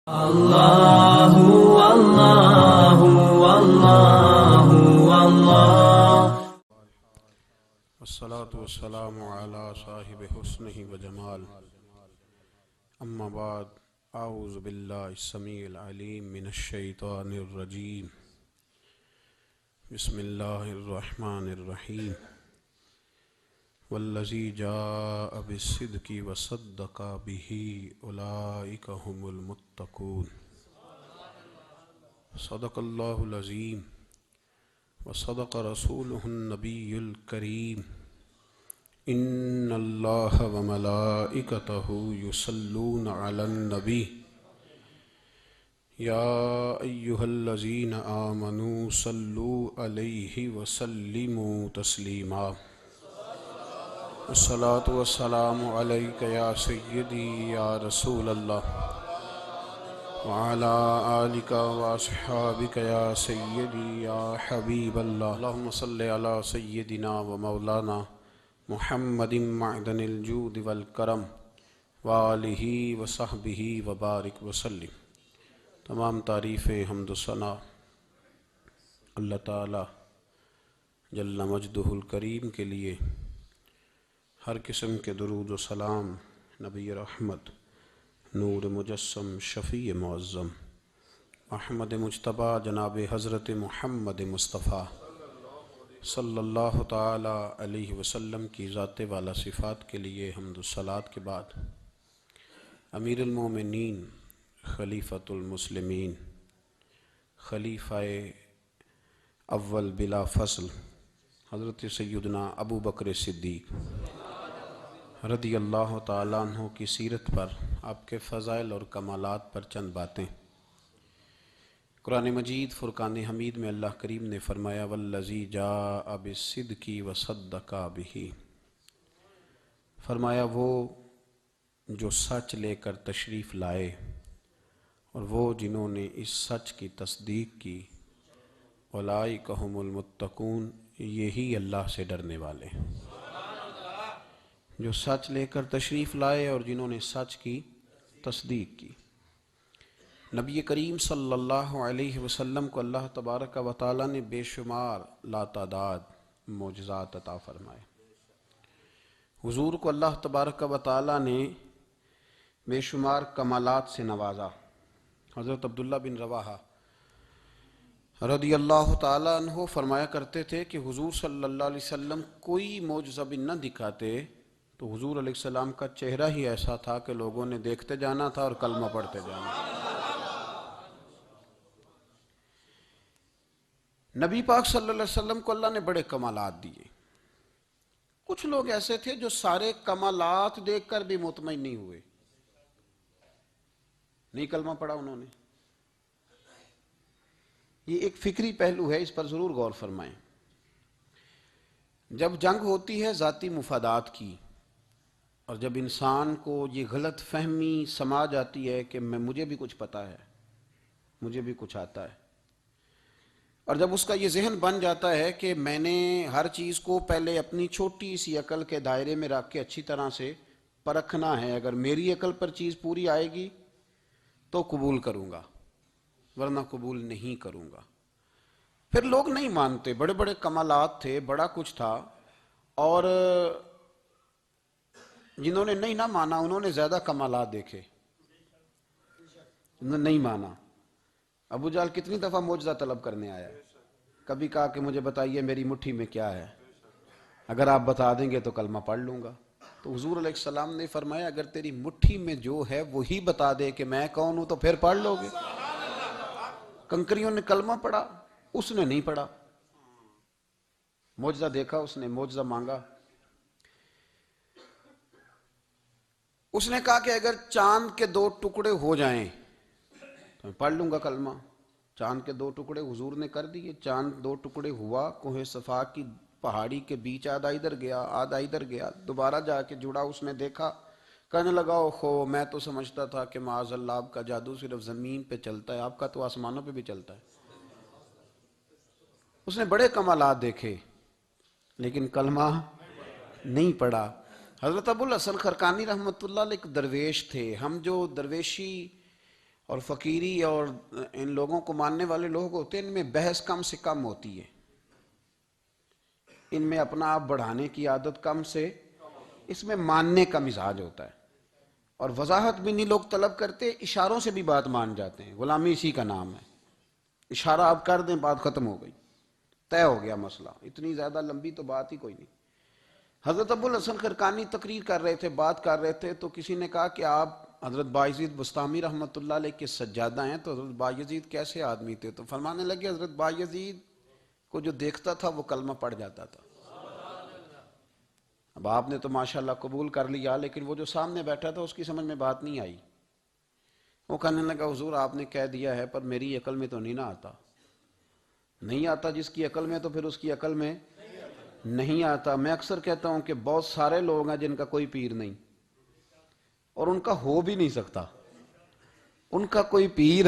اللہ اللہ اللہ اللہ والصلاة والسلام على صاحب حسنه وجمال اما بعد اعوذ باللہ السمیع العلیم من الشیطان الرجیم بسم اللہ الرحمن الرحیم والذی جاء بالصدق وصدق به اولئک هم المتقون صدق اللہ العظیم وصدق رسولہ النبی الکریم ان اللہ وملائکتہ یصلون علی النبی یا ایہا الذین آمنوا صلوا علیہ وسلموا تسلیما الصلاۃ والسلام علیک یا سیدی یا رسول اللہ وعلی آلک واصحابک یا سیدی یا حبیب اللہ اللہم صلی علی سیدنا و مولانا محمد معدن الجود والکرم وآلہ وصحبہ وبارک وسلم۔ تمام تعریفیں حمد و ثنا اللہ تعالی جل مجدہ الکریم کے لیے، ہر قسم کے درود و سلام نبی رحمت، نور مجسم، شفیع معظم، احمد مجتبی جناب حضرت محمد مصطفیٰ صلی اللہ تعالی علیہ وسلم کی ذات والا صفات کے لیے حمد و صلات کے بعد امیر المومنین، خلیفۃ المسلمین، خلیفہ اول بلا فصل حضرت سیدنا ابو بکر صدیق رضی اللہ تعالیٰ عنہ کی سیرت پر، آپ کے فضائل اور کمالات پر چند باتیں۔ قرآن مجید فرقان حمید میں اللہ کریم نے فرمایا والذی جاء بالصدق وصدق بہ، فرمایا وہ جو سچ لے کر تشریف لائے اور وہ جنہوں نے اس سچ کی تصدیق کی، اولئک ھم المتقون، یہی اللہ سے ڈرنے والے ہیں۔ جو سچ لے کر تشریف لائے اور جنہوں نے سچ کی تصدیق کی۔ نبی کریم صلی اللہ علیہ وسلم کو اللہ تبارک و تعالیٰ نے بے شمار لاتعداد معجزات عطا فرمائے۔ حضور کو اللہ تبارک و تعالیٰ نے بے شمار کمالات سے نوازا۔ حضرت عبداللہ بن رواحہ رضی اللہ تعالیٰ عنہ فرمایا کرتے تھے کہ حضور صلی اللہ علیہ وسلم کوئی معجزہ بھی نہ دکھاتے تو حضور علیہ السلام کا چہرہ ہی ایسا تھا کہ لوگوں نے دیکھتے جانا تھا اور کلمہ پڑھتے جانا تھا۔ نبی پاک صلی اللہ علیہ وسلم کو اللہ نے بڑے کمالات دیے۔ کچھ لوگ ایسے تھے جو سارے کمالات دیکھ کر بھی مطمئن نہیں ہوئے، نہیں کلمہ پڑھا انہوں نے۔ یہ ایک فکری پہلو ہے، اس پر ضرور غور فرمائیں۔ جب جنگ ہوتی ہے ذاتی مفادات کی، اور جب انسان کو یہ غلط فہمی سما جاتی ہے کہ مجھے بھی کچھ پتہ ہے، مجھے بھی کچھ آتا ہے، اور جب اس کا یہ ذہن بن جاتا ہے کہ میں نے ہر چیز کو پہلے اپنی چھوٹی سی عقل کے دائرے میں رکھ کے اچھی طرح سے پرکھنا ہے، اگر میری عقل پر چیز پوری آئے گی تو قبول کروں گا ورنہ قبول نہیں کروں گا۔ پھر لوگ نہیں مانتے، بڑے بڑے کمالات تھے، بڑا کچھ تھا، اور جنہوں نے نہیں نہ مانا انہوں نے زیادہ کمالات دیکھے، انہوں نے نہیں مانا۔ ابو جہل کتنی دفعہ معجزہ طلب کرنے آیا ہے، کبھی کہا کہ مجھے بتائیے میری مٹھی میں کیا ہے، اگر آپ بتا دیں گے تو کلمہ پڑھ لوں گا۔ تو حضور علیہ السلام نے فرمایا اگر تیری مٹھی میں جو ہے وہی بتا دے کہ میں کون ہوں تو پھر پڑھ لو گے۔ کنکریوں نے کلمہ پڑھا، اس نے نہیں پڑھا۔ معجزہ دیکھا، اس نے معجزہ مانگا۔ اس نے کہا کہ اگر چاند کے 2 ٹکڑے ہو جائیں تو میں پڑھ لوں گا کلمہ۔ چاند کے 2 ٹکڑے حضور نے کر دیے، چاند 2 ٹکڑے ہوا، کوہ صفا کی پہاڑی کے بیچ آدھا ادھر گیا آدھا ادھر گیا، دوبارہ جا کے جڑا، اس نے دیکھا، کہنے لگا اوہو میں تو سمجھتا تھا کہ معاذ اللہ آپ کا جادو صرف زمین پہ چلتا ہے، آپ کا تو آسمانوں پہ بھی چلتا ہے۔ اس نے بڑے کمالات دیکھے لیکن کلمہ نہیں پڑھا۔ حضرت ابو الحسن خرقانی رحمۃ اللہ علیہ ایک درویش تھے۔ ہم جو درویشی اور فقیری اور ان لوگوں کو ماننے والے لوگ ہوتے ہیں، ان میں بحث کم سے کم ہوتی ہے، ان میں اپنا آپ بڑھانے کی عادت کم سے، اس میں ماننے کا مزاج ہوتا ہے، اور وضاحت بھی نہیں لوگ طلب کرتے، اشاروں سے بھی بات مان جاتے ہیں، غلامی اسی کا نام ہے، اشارہ آپ کر دیں بات ختم ہو گئی، طے ہو گیا مسئلہ، اتنی زیادہ لمبی تو بات ہی کوئی نہیں۔ حضرت ابو الحسن خرقانی تقریر کر رہے تھے، بات کر رہے تھے، تو کسی نے کہا کہ آپ حضرت بایزید بستامی رحمۃ اللہ علیہ کے سجادہ ہیں، تو حضرت بایزید کیسے آدمی تھے؟ تو فرمانے لگے حضرت بایزید کو جو دیکھتا تھا وہ کلمہ پڑھ جاتا تھا۔ اب آپ نے تو ماشاءاللہ قبول کر لیا، لیکن وہ جو سامنے بیٹھا تھا اس کی سمجھ میں بات نہیں آئی، وہ کہنے لگا حضور آپ نے کہہ دیا ہے پر میری عقل میں تو نہیں نہ آتا۔ نہیں آتا جس کی عقل میں، تو پھر اس کی عقل میں نہیں آتا۔ میں اکثر کہتا ہوں کہ بہت سارے لوگ ہیں جن کا کوئی پیر نہیں، اور ان کا ہو بھی نہیں سکتا، ان کا کوئی پیر،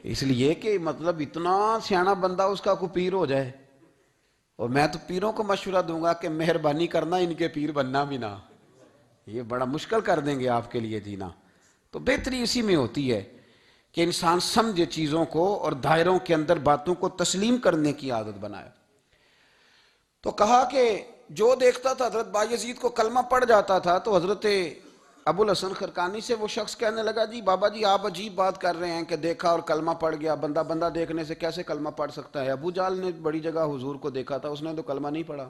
اس لیے کہ مطلب اتنا سیاںا بندہ اس کا کوئی پیر ہو جائے۔ اور میں تو پیروں کو مشورہ دوں گا کہ مہربانی کرنا ان کے پیر بننا بھی نہ، یہ بڑا مشکل کر دیں گے آپ کے لیے جینا۔ تو بہتری اسی میں ہوتی ہے کہ انسان سمجھے چیزوں کو اور دائروں کے اندر باتوں کو تسلیم کرنے کی عادت بنائے۔ تو کہا کہ جو دیکھتا تھا حضرت بایزید کو کلمہ پڑھ جاتا تھا، تو حضرت ابو الحسن خرقانی سے وہ شخص کہنے لگا جی بابا جی آپ عجیب بات کر رہے ہیں کہ دیکھا اور کلمہ پڑھ گیا، بندہ دیکھنے سے کیسے کلمہ پڑھ سکتا ہے؟ ابو جہل نے بڑی جگہ حضور کو دیکھا تھا، اس نے تو کلمہ نہیں پڑھا،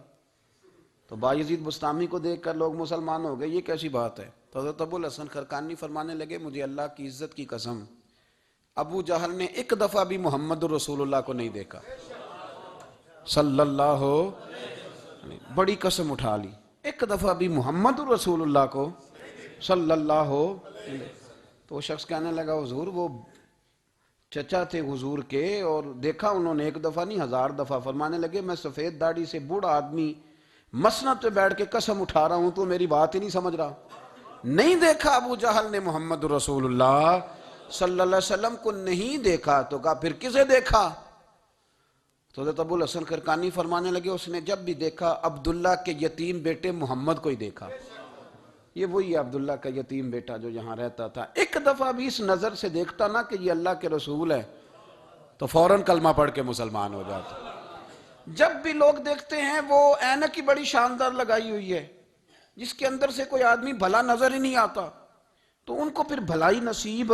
تو بایزید بستامی کو دیکھ کر لوگ مسلمان ہو گئے، یہ کیسی بات ہے؟ تو حضرت ابو الحسن خرقانی فرمانے لگے مجھے اللہ کی عزت کی قسم، ابو جہل نے ایک دفعہ بھی محمد رسول اللہ کو نہیں دیکھا صلی اللہ علیہ، بڑی قسم اٹھا لی، ایک دفعہ بھی محمد رسول اللہ کو صلی اللہ علیہ۔ تو وہ شخص کہنے لگا حضور وہ چچا تھے حضور کے، اور دیکھا انہوں نے ایک دفعہ نہیں 1000 دفعہ۔ فرمانے لگے میں سفید داڑھی سے بوڑھا آدمی مسند پہ بیٹھ کے قسم اٹھا رہا ہوں تو میری بات ہی نہیں سمجھ رہا، نہیں دیکھا ابو جہل نے محمد رسول اللہ صلی اللہ علیہ وسلم کو، نہیں دیکھا۔ تو کہا پھر کسے دیکھا؟ تو حضرت ابو الحسن خرقانی فرمانے لگے اس نے جب بھی دیکھا عبداللہ کے یتیم بیٹے محمد کو ہی دیکھا، یہ وہی عبداللہ کا یتیم بیٹا جو یہاں رہتا تھا، ایک دفعہ بھی اس نظر سے دیکھتا نا کہ یہ اللہ کے رسول ہے تو فوراً کلمہ پڑھ کے مسلمان ہو جاتا۔ جب بھی لوگ دیکھتے ہیں وہ اینک کی بڑی شاندار لگائی ہوئی ہے، جس کے اندر سے کوئی آدمی بھلا نظر ہی نہیں آتا، تو ان کو پھر بھلائی نصیب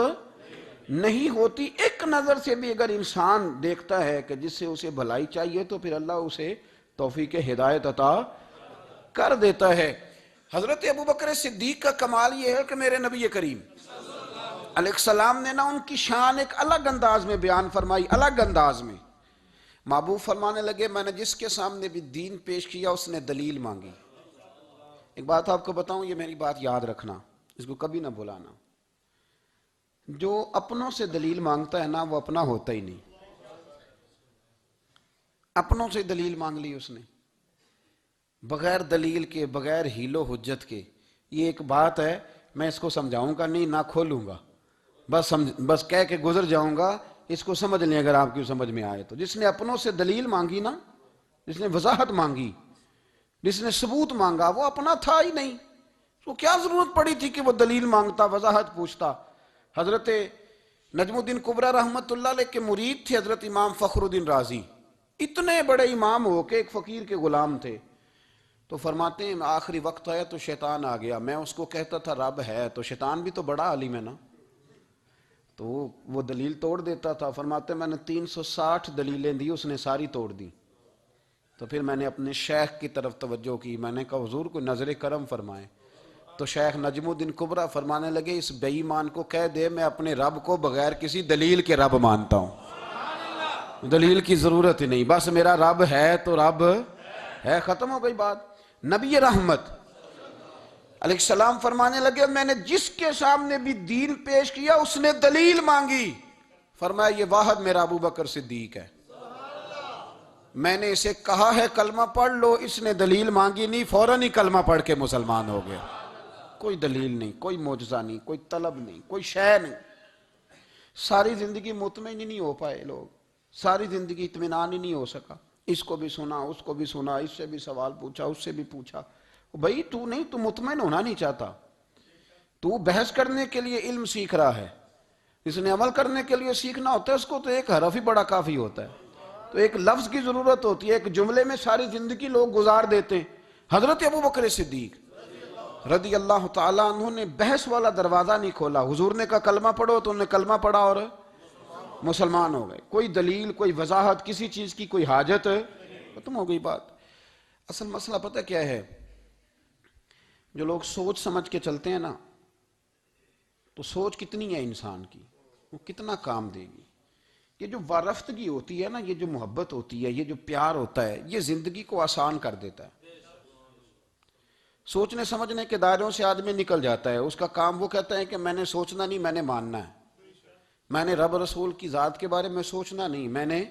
نہیں ہوتی۔ ایک نظر سے بھی اگر انسان دیکھتا ہے کہ جس سے اسے بھلائی چاہیے تو پھر اللہ اسے توفیق ہدایت عطا کر دیتا ہے۔ حضرت ابوبکر صدیق کا کمال یہ ہے کہ میرے نبی کریم علیہ السلام نے نا ان کی شان ایک الگ انداز میں بیان فرمائی، الگ انداز میں۔ محبوب فرمانے لگے میں نے جس کے سامنے بھی دین پیش کیا اس نے دلیل مانگی۔ ایک بات آپ کو بتاؤں، یہ میری بات یاد رکھنا، اس کو کبھی نہ بھلانا، جو اپنوں سے دلیل مانگتا ہے نا وہ اپنا ہوتا ہی نہیں۔ اپنوں سے دلیل مانگ لی اس نے، بغیر دلیل کے، بغیر حیل و حجت کے۔ یہ ایک بات ہے، میں اس کو سمجھاؤں گا نہیں، نہ کھولوں گا، بس کہہ کے گزر جاؤں گا، اس کو سمجھ لیں اگر آپ کی سمجھ میں آئے تو۔ جس نے اپنوں سے دلیل مانگی نا، جس نے وضاحت مانگی، جس نے ثبوت مانگا، وہ اپنا تھا ہی نہیں، تو کیا ضرورت پڑی تھی کہ وہ دلیل مانگتا، وضاحت پوچھتا۔ حضرت نجم الدین کبریٰ رحمۃ اللہ علیہ کے مرید تھے حضرت امام فخر الدین رازی، اتنے بڑے امام ہو کے ایک فقیر کے غلام تھے۔ تو فرماتے ہیں آخری وقت آیا تو شیطان آ گیا، میں اس کو کہتا تھا رب ہے، تو شیطان بھی تو بڑا عالم ہے نا، تو وہ دلیل توڑ دیتا تھا۔ فرماتے ہیں میں نے 360 دلیلیں دی، اس نے ساری توڑ دی۔ تو پھر میں نے اپنے شیخ کی طرف توجہ کی، میں نے کہا حضور کو نظر کرم فرمائیں۔ تو شیخ نجم الدین کبریٰ فرمانے لگے اس بے ایمان کو کہہ دے میں اپنے رب کو بغیر کسی دلیل کے رب مانتا ہوں، دلیل کی ضرورت ہی نہیں، بس میرا رب ہے تو رب ہے، ختم ہو گئی بات۔ نبی رحمت علیہ السلام فرمانے لگے میں نے جس کے سامنے بھی دین پیش کیا اس نے دلیل مانگی، فرمایا یہ واحد میرا ابو بکر صدیق ہے، میں نے اسے کہا ہے کلمہ پڑھ لو، اس نے دلیل مانگی نہیں، فوراً ہی کلمہ پڑھ کے مسلمان ہو گیا۔ کوئی دلیل نہیں، کوئی معجزہ نہیں، کوئی طلب نہیں، کوئی شے نہیں۔ ساری زندگی مطمئن ہی نہیں ہو پائے لوگ، ساری زندگی اطمینان ہی نہیں ہو سکا، اس کو بھی سنا، اس کو بھی سنا، اس سے بھی سوال پوچھا، اس سے بھی پوچھا۔ بھئی تو مطمئن ہونا نہیں چاہتا، تو بحث کرنے کے لیے علم سیکھ رہا ہے، اس نے عمل کرنے کے لیے سیکھنا ہوتا ہے، اس کو تو ایک حرف ہی بڑا کافی ہوتا ہے، تو ایک لفظ کی ضرورت ہوتی ہے، ایک جملے میں ساری زندگی لوگ گزار دیتے ہیں۔ حضرت ابو بکر صدیق رضی اللہ تعالیٰ عنہ نے بحث والا دروازہ نہیں کھولا، حضور نے کہا کلمہ پڑھو تو انہوں نے کلمہ پڑھا اور مسلمان ہو گئے۔ کوئی دلیل، کوئی وضاحت، کسی چیز کی کوئی حاجت، ختم ہو گئی بات۔ اصل مسئلہ پتہ کیا ہے، جو لوگ سوچ سمجھ کے چلتے ہیں نا، تو سوچ کتنی ہے انسان کی، وہ کتنا کام دے گی۔ یہ جو وارفتگی ہوتی ہے نا، یہ جو محبت ہوتی ہے، یہ جو پیار ہوتا ہے، یہ زندگی کو آسان کر دیتا ہے۔ سوچنے سمجھنے کے دائروں سے آدمی نکل جاتا ہے، اس کا کام وہ کہتا ہے کہ میں نے سوچنا نہیں، میں نے ماننا ہے، میں نے رب رسول کی ذات کے بارے میں سوچنا نہیں، میں نے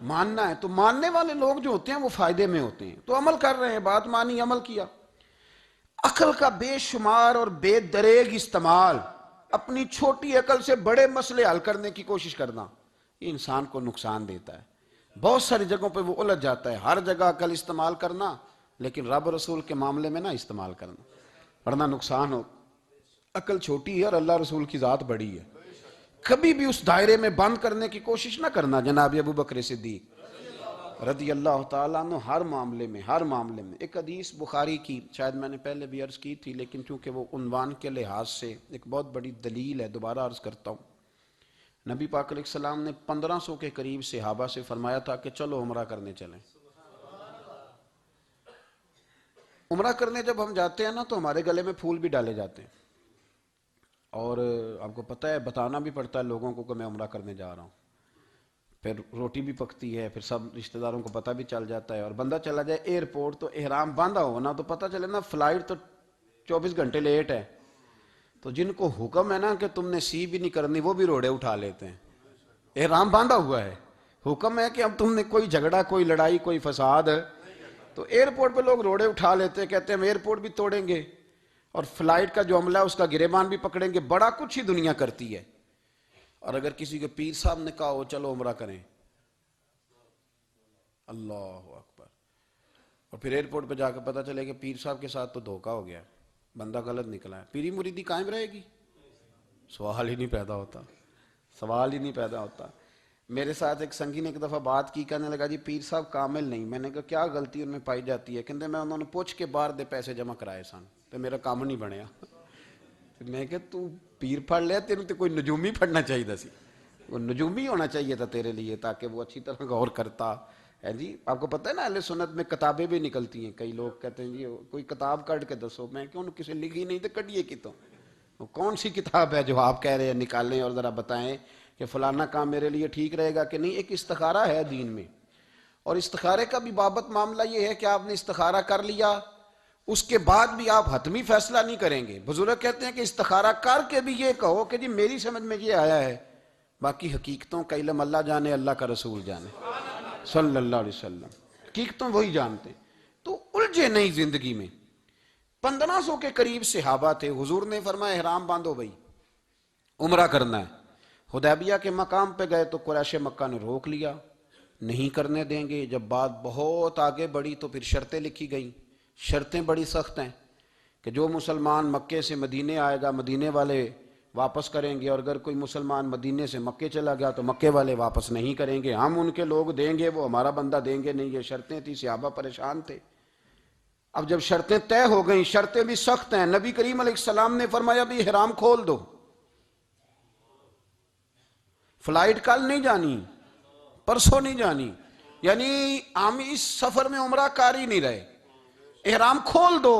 ماننا ہے۔ تو ماننے والے لوگ جو ہوتے ہیں وہ فائدے میں ہوتے ہیں، تو عمل کر رہے ہیں، بات مانی، عمل کیا۔ عقل کا بے شمار اور بے دریغ استعمال، اپنی چھوٹی عقل سے بڑے مسئلے حل کرنے کی کوشش کرنا، یہ انسان کو نقصان دیتا ہے۔ بہت ساری جگہوں پہ وہ الجھ جاتا ہے۔ ہر جگہ عقل استعمال کرنا، لیکن رب رسول کے معاملے میں نہ استعمال کرنا، ورنہ نقصان ہو۔ عقل چھوٹی ہے اور اللہ رسول کی ذات بڑی ہے، کبھی بھی اس دائرے میں بند کرنے کی کوشش نہ کرنا۔ جناب ابو بکر صدیق رضی اللہ تعالیٰ عنہ ہر معاملے میں ایک حدیث بخاری کی، شاید میں نے پہلے بھی عرض کی تھی، لیکن چونکہ وہ عنوان کے لحاظ سے ایک بہت بڑی دلیل ہے، دوبارہ عرض کرتا ہوں۔ نبی پاک علیہ السلام نے 1500 کے قریب صحابہ سے فرمایا تھا کہ چلو عمرہ کرنے چلیں۔ عمرہ کرنے جب ہم جاتے ہیں نا تو ہمارے گلے میں پھول بھی ڈالے جاتے ہیں، اور آپ کو پتہ ہے بتانا بھی پڑتا ہے لوگوں کو کہ میں عمرہ کرنے جا رہا ہوں۔ پھر روٹی بھی پکتی ہے، پھر سب رشتہ داروں کو پتہ بھی چل جاتا ہے، اور بندہ چلا جائے ایئرپورٹ تو احرام باندھا ہو نا، تو پتہ چلے نا فلائٹ تو 24 گھنٹے لیٹ ہے، تو جن کو حکم ہے نا کہ تم نے سی بھی نہیں کرنی، وہ بھی روڑے اٹھا لیتے ہیں۔ احرام باندھا ہوا ہے، حکم ہے کہ اب تم نے کوئی جھگڑا، کوئی لڑائی، کوئی فساد، تو ایئرپورٹ پہ لوگ روڑے اٹھا لیتے ہیں، کہتے ہیں ہم ایئرپورٹ بھی توڑیں گے اور فلائٹ کا جو عملہ ہے اس کا گریبان بھی پکڑیں گے، بڑا کچھ ہی دنیا کرتی ہے۔ اور اگر کسی کے پیر صاحب نے کہا ہو چلو عمرہ کریں، اللہ اکبر، اور پھر ایئرپورٹ پہ جا کے پتہ چلے کہ پیر صاحب کے ساتھ تو دھوکہ ہو گیا، بندہ غلط نکلا ہے، پیری مریدی قائم رہے گی؟ سوال ہی نہیں پیدا ہوتا۔ میرے ساتھ ایک سنگی نے ایک دفعہ بات کی، کہنے لگا جی پیر صاحب کامل نہیں۔ میں نے کہا کیا غلطی ان میں پائی جاتی ہے؟ کہتے میں انہوں نے پوچھ کے باہر دے پیسے جمع کرائے سن تو میرا کام نہیں بنیا۔ میں کہ تو پیر پڑھ لیا، تیرے تو کوئی نجومی پڑھنا چاہیے تھا، وہ نجومی ہونا چاہیے تھا تیرے لیے، تاکہ وہ اچھی طرح غور کرتا ہے۔ جی آپ کو پتہ ہے نا اہل سنت میں کتابیں بھی نکلتی ہیں، کئی لوگ کہتے ہیں جی کوئی کتاب کٹ کے دسو، میں کہ انہوں کسی لکھی نہیں تو کٹیے کی تو وہ کون سی کتاب ہے جو آپ کہہ رہے ہیں نکالیں اور ذرا بتائیں کہ فلانا کام میرے لیے ٹھیک رہے گا کہ نہیں۔ ایک استخارہ ہے دین میں، اور استخارے کا بھی بابت معاملہ یہ ہے کہ آپ نے استخارہ کر لیا، اس کے بعد بھی آپ حتمی فیصلہ نہیں کریں گے۔ بزرگ کہتے ہیں کہ استخارہ کر کے بھی یہ کہو کہ جی میری سمجھ میں یہ آیا ہے، باقی حقیقتوں کا علم اللہ جانے، اللہ کا رسول جانے صلی اللہ علیہ وسلم، حقیقتوں وہی جانتے۔ تو الجھے نہیں زندگی میں۔ 1500 کے قریب صحابہ تھے، حضور نے فرمایا احرام باندھو بھائی، عمرہ کرنا ہے۔ حدیبیہ کے مقام پہ گئے تو قریش مکہ نے روک لیا، نہیں کرنے دیں گے۔ جب بات بہت آگے بڑھی تو پھر شرطیں لکھی گئیں، شرطیں بڑی سخت ہیں کہ جو مسلمان مکے سے مدینے آئے گا مدینے والے واپس کریں گے، اور اگر کوئی مسلمان مدینے سے مکے چلا گیا تو مکے والے واپس نہیں کریں گے، ہم ان کے لوگ دیں گے، وہ ہمارا بندہ دیں گے نہیں۔ یہ شرطیں تھیں، صحابہ پریشان تھے۔ اب جب شرطیں طے ہو گئیں، شرطیں بھی سخت ہیں، نبی کریم علیہ السلام نے فرمایا بھی احرام کھول دو، فلائٹ کل نہیں جانی، پرسوں نہیں جانی، یعنی ہم اس سفر میں عمرہ کار ہی نہیں رہے، احرام کھول دو۔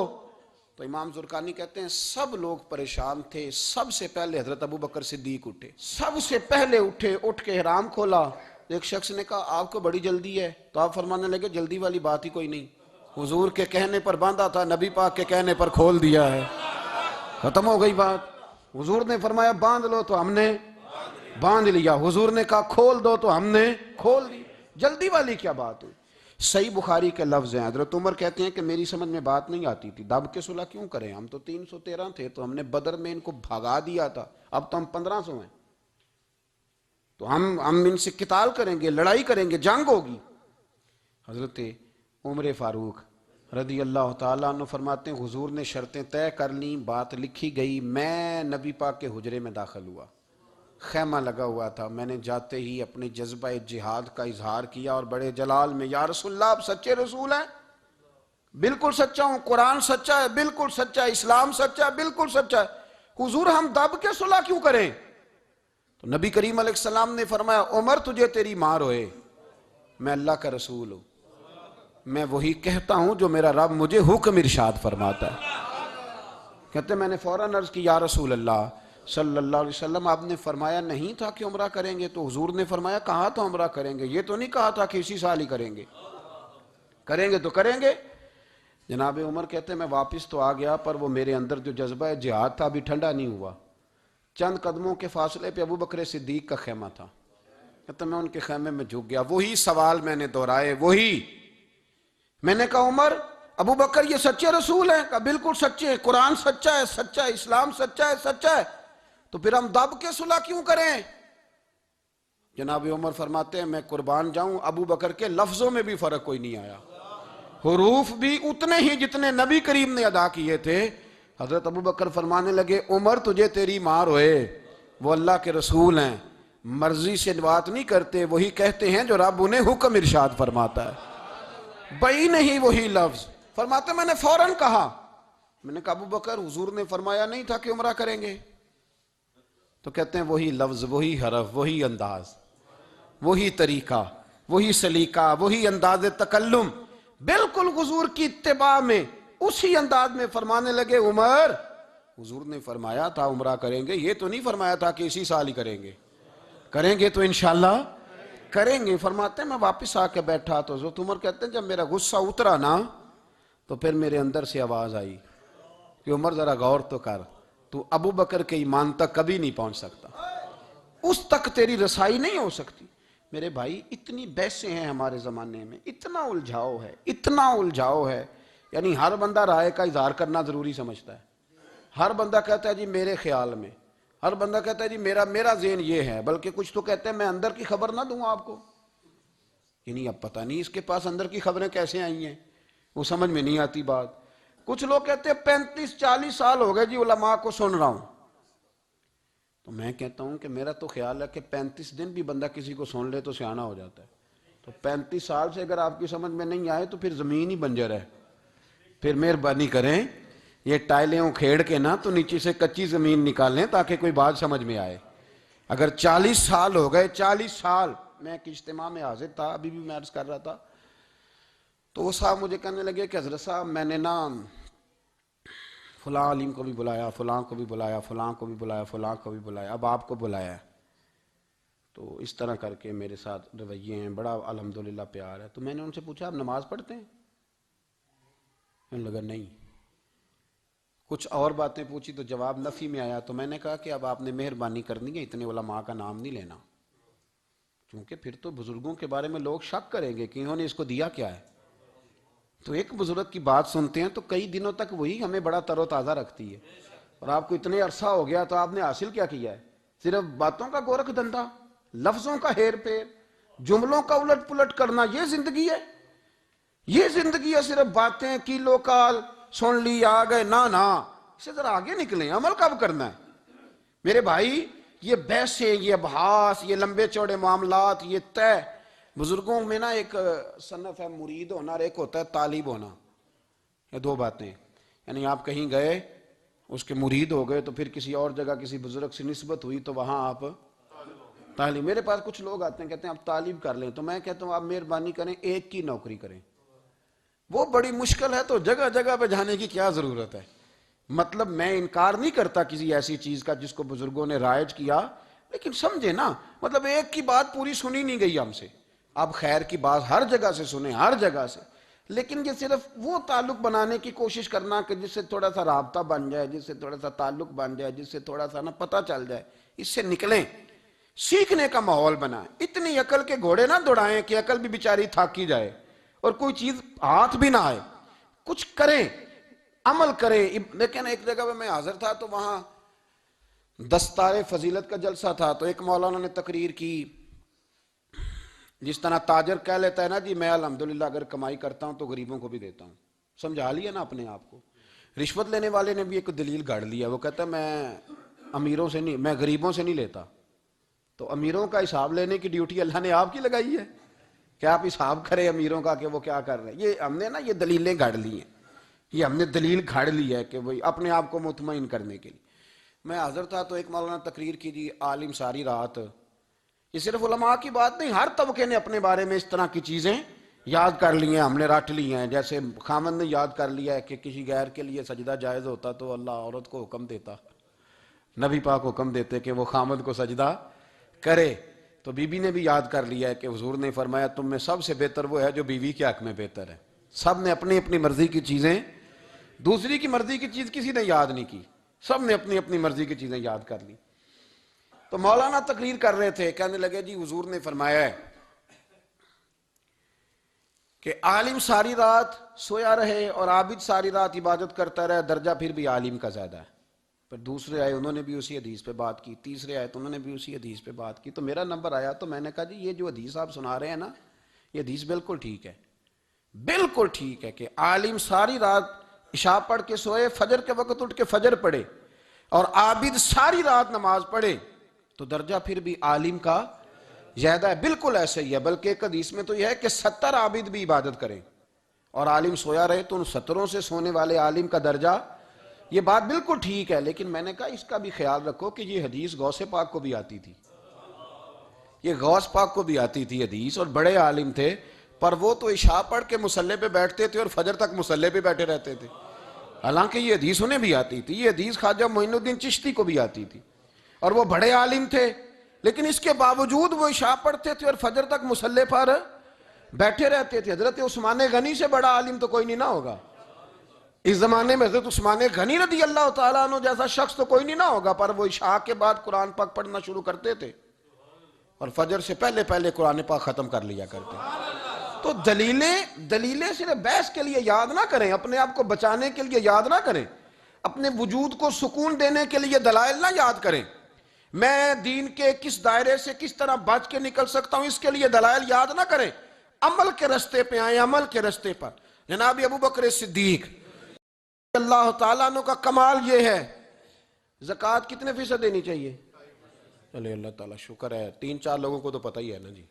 تو امام زرقانی کہتے ہیں سب لوگ پریشان تھے، سب سے پہلے حضرت ابو بکر صدیق اٹھے، سب سے پہلے اٹھے، اٹھ کے احرام کھولا۔ ایک شخص نے کہا آپ کو بڑی جلدی ہے، تو آپ فرمانے لگے جلدی والی بات ہی کوئی نہیں، حضور کے کہنے پر باندھا تھا، نبی پاک کے کہنے پر کھول دیا ہے، ختم ہو گئی بات۔ حضور نے فرمایا باندھ لو تو ہم نے باندھ لیا، حضور نے کہا کھول دو تو ہم نے کھول دی، جلدی والی کیا بات ہوئی؟ صحیح بخاری کے لفظ ہیں، حضرت عمر کہتے ہیں کہ میری سمجھ میں بات نہیں آتی تھی، دب کے صلح کیوں کریں، ہم تو 313 تھے، تو ہم نے بدر میں ان کو بھگا دیا تھا، اب تو ہم 1500 ہیں، تو ہم ان سے قتال کریں گے، لڑائی کریں گے، جنگ ہوگی۔ حضرت عمر فاروق رضی اللہ تعالیٰ عنہ فرماتے ہیں حضور نے شرطیں طے کر لیں، بات لکھی گئی، میں نبی پاک کے حجرے میں داخل ہوا، خیمہ لگا ہوا تھا، میں نے جاتے ہی اپنے جذبہ جہاد کا اظہار کیا اور بڑے جلال میں، یا رسول اللہ آپ سچے رسول ہیں؟ بالکل سچا ہوں، قرآن سچا ہے، بالکل سچا ہے، اسلام سچا ہے، بالکل سچا ہے، حضور ہم دب کے صلح کیوں کریں؟ تو نبی کریم علیہ السلام نے فرمایا عمر تجھے تیری ماں روئے، میں اللہ کا رسول ہوں، میں وہی کہتا ہوں جو میرا رب مجھے حکم ارشاد فرماتا ہے۔ کہتے میں نے فوراً عرض کی یا رسول اللہ صلی اللہ علیہ وسلم آپ نے فرمایا نہیں تھا کہ عمرہ کریں گے؟ تو حضور نے فرمایا کہا تو عمرہ کریں گے، یہ تو نہیں کہا تھا کہ اسی سال ہی کریں گے، کریں گے تو کریں گے۔ جناب عمر کہتے میں واپس تو آ گیا پر وہ میرے اندر جو جذبہ جہاد تھا ابھی ٹھنڈا نہیں ہوا۔ چند قدموں کے فاصلے پہ ابو بکر صدیق کا خیمہ تھا، کہتے میں ان کے خیمے میں جھک گیا، وہی سوال میں نے دہرائے، وہی میں نے کہا عمر ابو بکر یہ سچے رسول ہیں؟ کہا بالکل سچے ہیں، قرآن سچا ہے، سچا ہے، اسلام سچا ہے، سچا ہے، تو پھر ہم دب کے صلح کیوں کریں؟ جناب عمر فرماتے ہیں میں قربان جاؤں ابو بکر کے لفظوں میں بھی فرق کوئی نہیں آیا، حروف بھی اتنے ہی جتنے نبی کریم نے ادا کیے تھے۔ حضرت ابو بکر فرمانے لگے عمر تجھے تیری ماں روئے، وہ اللہ کے رسول ہیں، مرضی سے بات نہیں کرتے، وہی کہتے ہیں جو رب انہیں حکم ارشاد فرماتا ہے، بئی نہیں وہی لفظ۔ فرماتے میں نے فوراً کہا، میں نے کہا ابو بکر حضور نے فرمایا نہیں تھا کہ عمرہ کریں گے؟ تو کہتے ہیں وہی لفظ، وہی حرف، وہی انداز، وہی طریقہ، وہی سلیقہ، وہی انداز تکلم، بالکل حضور کی اتباع میں اسی انداز میں فرمانے لگے عمر حضور نے فرمایا تھا عمرہ کریں گے، یہ تو نہیں فرمایا تھا کہ اسی سال ہی کریں گے، کریں گے تو انشاءاللہ کریں گے۔ فرماتے ہیں میں واپس آ کے بیٹھا تو حضرت عمر کہتے ہیں جب میرا غصہ اترا نا تو پھر میرے اندر سے آواز آئی کہ عمر ذرا غور تو کر، تو ابو بکر کے ایمان تک کبھی نہیں پہنچ سکتا، اس تک تیری رسائی نہیں ہو سکتی۔ میرے بھائی اتنی بحثیں ہیں ہمارے زمانے میں، اتنا الجھاؤ ہے، اتنا الجھاؤ ہے، یعنی ہر بندہ رائے کا اظہار کرنا ضروری سمجھتا ہے، ہر بندہ کہتا ہے جی میرے خیال میں، ہر بندہ کہتا ہے جی میرا ذہن یہ ہے، بلکہ کچھ تو کہتے ہیں میں اندر کی خبر نہ دوں آپ کو، یعنی اب پتہ نہیں اس کے پاس اندر کی خبریں کیسے آئی ہیں، وہ سمجھ میں نہیں آتی بات۔ کچھ لوگ کہتے ہیں 35-40 سال ہو گئے جی علماء کو سن رہا ہوں، تو میں کہتا ہوں کہ میرا تو خیال ہے کہ 35 دن بھی بندہ کسی کو سن لے تو سیاںا ہو جاتا ہے، تو 35 سال سے اگر آپ کی سمجھ میں نہیں آئے تو پھر زمین ہی بنجر ہے، پھر مہربانی کریں یہ ٹائلیں کھیڑ کے نا تو نیچے سے کچی زمین نکالیں تاکہ کوئی بات سمجھ میں آئے۔ اگر 40 سال ہو گئے، 40 سال، میں ایک اجتماع میں حاضر تھا، ابھی بھی میں عرض کر رہا تھا، تو وہ صاحب مجھے کہنے لگے کہ حضرت صاحب میں نے نا فلاں عالم کو بھی بلایا، فلاں کو بھی بلایا، فلاں کو بھی بلایا، فلاں کو بھی بلایا، اب آپ کو بلایا ہے، تو اس طرح کر کے میرے ساتھ رویے ہیں، بڑا الحمدللہ پیار ہے۔ تو میں نے ان سے پوچھا آپ نماز پڑھتے ہیں؟ انہوں نے لگا نہیں، کچھ اور باتیں پوچھی تو جواب نفی میں آیا، تو میں نے کہا کہ اب آپ نے مہربانی کرنی ہے اتنے علماء کا نام نہیں لینا، کیونکہ پھر تو بزرگوں کے بارے میں لوگ شک کریں گے کہ انہوں نے اس کو دیا کیا ہے۔ تو ایک بزرگ کی بات سنتے ہیں تو کئی دنوں تک وہی ہمیں بڑا تر و تازہ رکھتی ہے، اور آپ کو اتنے عرصہ ہو گیا تو آپ نے حاصل کیا کیا ہے؟ صرف باتوں کا گورکھ دھندا، لفظوں کا ہیر پھیر، جملوں کا الٹ پلٹ کرنا، یہ زندگی ہے؟ یہ زندگی ہے صرف باتیں کیلو کال سن لی آ گئے؟ نہ اس سے ذرا آگے نکلیں، عمل کب کرنا ہے میرے بھائی؟ یہ بحثیں، یہ ابحاث، یہ لمبے چوڑے معاملات، یہ طے، بزرگوں میں نا ایک صنف ہے مرید ہونا اور ایک ہوتا ہے طالب ہونا، یہ دو باتیں، یعنی آپ کہیں گئے اس کے مرید ہو گئے تو پھر کسی اور جگہ کسی بزرگ سے نسبت ہوئی تو وہاں آپ طالب۔ میرے پاس کچھ لوگ آتے ہیں کہتے ہیں آپ طالب کر لیں، تو میں کہتا ہوں آپ مہربانی کریں ایک کی نوکری کریں، وہ بڑی مشکل ہے، تو جگہ جگہ پہ جانے کی کیا ضرورت ہے؟ مطلب میں انکار نہیں کرتا کسی ایسی چیز کا جس کو بزرگوں نے رائج کیا، لیکن سمجھے نا، مطلب ایک کی بات پوری سنی نہیں گئی ہم سے، آپ خیر کی بات ہر جگہ سے سنیں، ہر جگہ سے، لیکن یہ صرف وہ تعلق بنانے کی کوشش کرنا کہ جس سے تھوڑا سا رابطہ بن جائے، جس سے تھوڑا سا تعلق بن جائے، جس سے تھوڑا سا نا پتہ چل جائے، اس سے نکلیں، سیکھنے کا ماحول بنائیں، اتنی عقل کے گھوڑے نہ دوڑائیں کہ عقل بھی بیچاری تھاکی جائے اور کوئی چیز ہاتھ بھی نہ آئے، کچھ کریں، عمل کریں۔ لیکن ایک جگہ پہ میں حاضر تھا تو وہاں دستار فضیلت کا جلسہ تھا، تو ایک مولانا نے تقریر کی، جس طرح تاجر کہہ لیتا ہے نا جی میں الحمدللہ اگر کمائی کرتا ہوں تو غریبوں کو بھی دیتا ہوں، سمجھا لیا نا اپنے آپ کو۔ رشوت لینے والے نے بھی ایک دلیل گاڑ لیا، وہ کہتا ہے میں امیروں سے نہیں، میں غریبوں سے نہیں لیتا، تو امیروں کا حساب لینے کی ڈیوٹی اللہ نے آپ کی لگائی ہے کہ آپ حساب کریں امیروں کا کہ وہ کیا کر رہے ہیں. یہ ہم نے نا یہ دلیلیں گھڑ لی ہیں, یہ ہم نے دلیل گھڑ لی ہے کہ وہی اپنے آپ کو مطمئن کرنے کے لیے. میں حاضر تھا تو ایک مولانا تقریر کی جی, عالم ساری رات. یہ صرف علماء کی بات نہیں, ہر طبقے نے اپنے بارے میں اس طرح کی چیزیں یاد کر لی ہیں, ہم نے رٹ لی ہیں. جیسے خامند نے یاد کر لیا ہے کہ کسی غیر کے لیے سجدہ جائز ہوتا تو اللہ عورت کو حکم دیتا, نبی پاک حکم دیتے کہ وہ خامند کو سجدہ کرے. تو بی بی نے بھی یاد کر لیا ہے کہ حضور نے فرمایا تم میں سب سے بہتر وہ ہے جو بیوی کے حق میں بہتر ہے. سب نے اپنی اپنی مرضی کی چیزیں, دوسری کی مرضی کی چیز کسی نے یاد نہیں کی, سب نے اپنی اپنی مرضی کی چیزیں یاد کر لی. تو مولانا تقریر کر رہے تھے, کہنے لگے جی حضور نے فرمایا ہے کہ عالم ساری رات سویا رہے اور عابد ساری رات عبادت کرتا رہے, درجہ پھر بھی عالم کا زیادہ ہے. پھر دوسرے آئے, انہوں نے بھی اسی حدیث پہ بات کی. تیسرے آئے تو انہوں نے بھی اسی حدیث پہ بات کی. تو میرا نمبر آیا تو میں نے کہا جی یہ جو حدیث آپ سنا رہے ہیں نا, یہ حدیث بالکل ٹھیک ہے, بالکل ٹھیک ہے کہ عالم ساری رات عشاء پڑھ کے سوئے, فجر کے وقت اٹھ کے فجر پڑھے, اور عابد ساری رات نماز پڑھے, تو درجہ پھر بھی عالم کا زیادہ ہے. بالکل ایسے ہی ہے, بلکہ ایک حدیث میں تو یہ ہے کہ 70 عابد بھی عبادت کریں اور عالم سویا رہے, تو ان 70 سے سونے والے عالم کا درجہ. یہ بات بالکل ٹھیک ہے, لیکن میں نے کہا اس کا بھی خیال رکھو کہ یہ حدیث غوث پاک کو بھی آتی تھی, یہ غوث پاک کو بھی آتی تھی حدیث, اور بڑے عالم تھے, پر وہ تو عشاء پڑھ کے مصلے پہ بیٹھتے تھے اور فجر تک مصلے پہ بیٹھے رہتے تھے. حالانکہ یہ حدیث انہیں بھی آتی تھی, یہ حدیث خواجہ معین الدین چشتی کو بھی آتی تھی, اور وہ بڑے عالم تھے, لیکن اس کے باوجود وہ عشاء پڑھتے تھے اور فجر تک مصلے پر بیٹھے رہتے تھے. حضرت عثمان غنی سے بڑا عالم تو کوئی نہیں نہ ہوگا اس زمانے میں. حضرت عثمان غنی رضی اللہ تعالیٰ عنہ جیسا شخص تو کوئی نہیں نہ ہوگا, پر وہ عشاء کے بعد قرآن پاک پڑھنا شروع کرتے تھے اور فجر سے پہلے پہلے قرآن پاک ختم کر لیا کرتے. تو دلیلیں صرف بحث کے لیے یاد نہ کریں, اپنے آپ کو بچانے کے لیے یاد نہ کریں, اپنے وجود کو سکون دینے کے لیے دلائل نہ یاد کریں. میں دین کے کس دائرے سے کس طرح بچ کے نکل سکتا ہوں اس کے لیے دلائل یاد نہ کریں, عمل کے رستے پہ آئیں, عمل کے رستے پر. جناب ابو بکر صدیق اللہ تعالیٰ عنہ کا کمال یہ ہے, زکوٰۃ کتنے فیصد دینی چاہیے؟ چلے اللہ تعالیٰ شکر ہے, 3-4 لوگوں کو تو پتہ ہی ہے نا جی,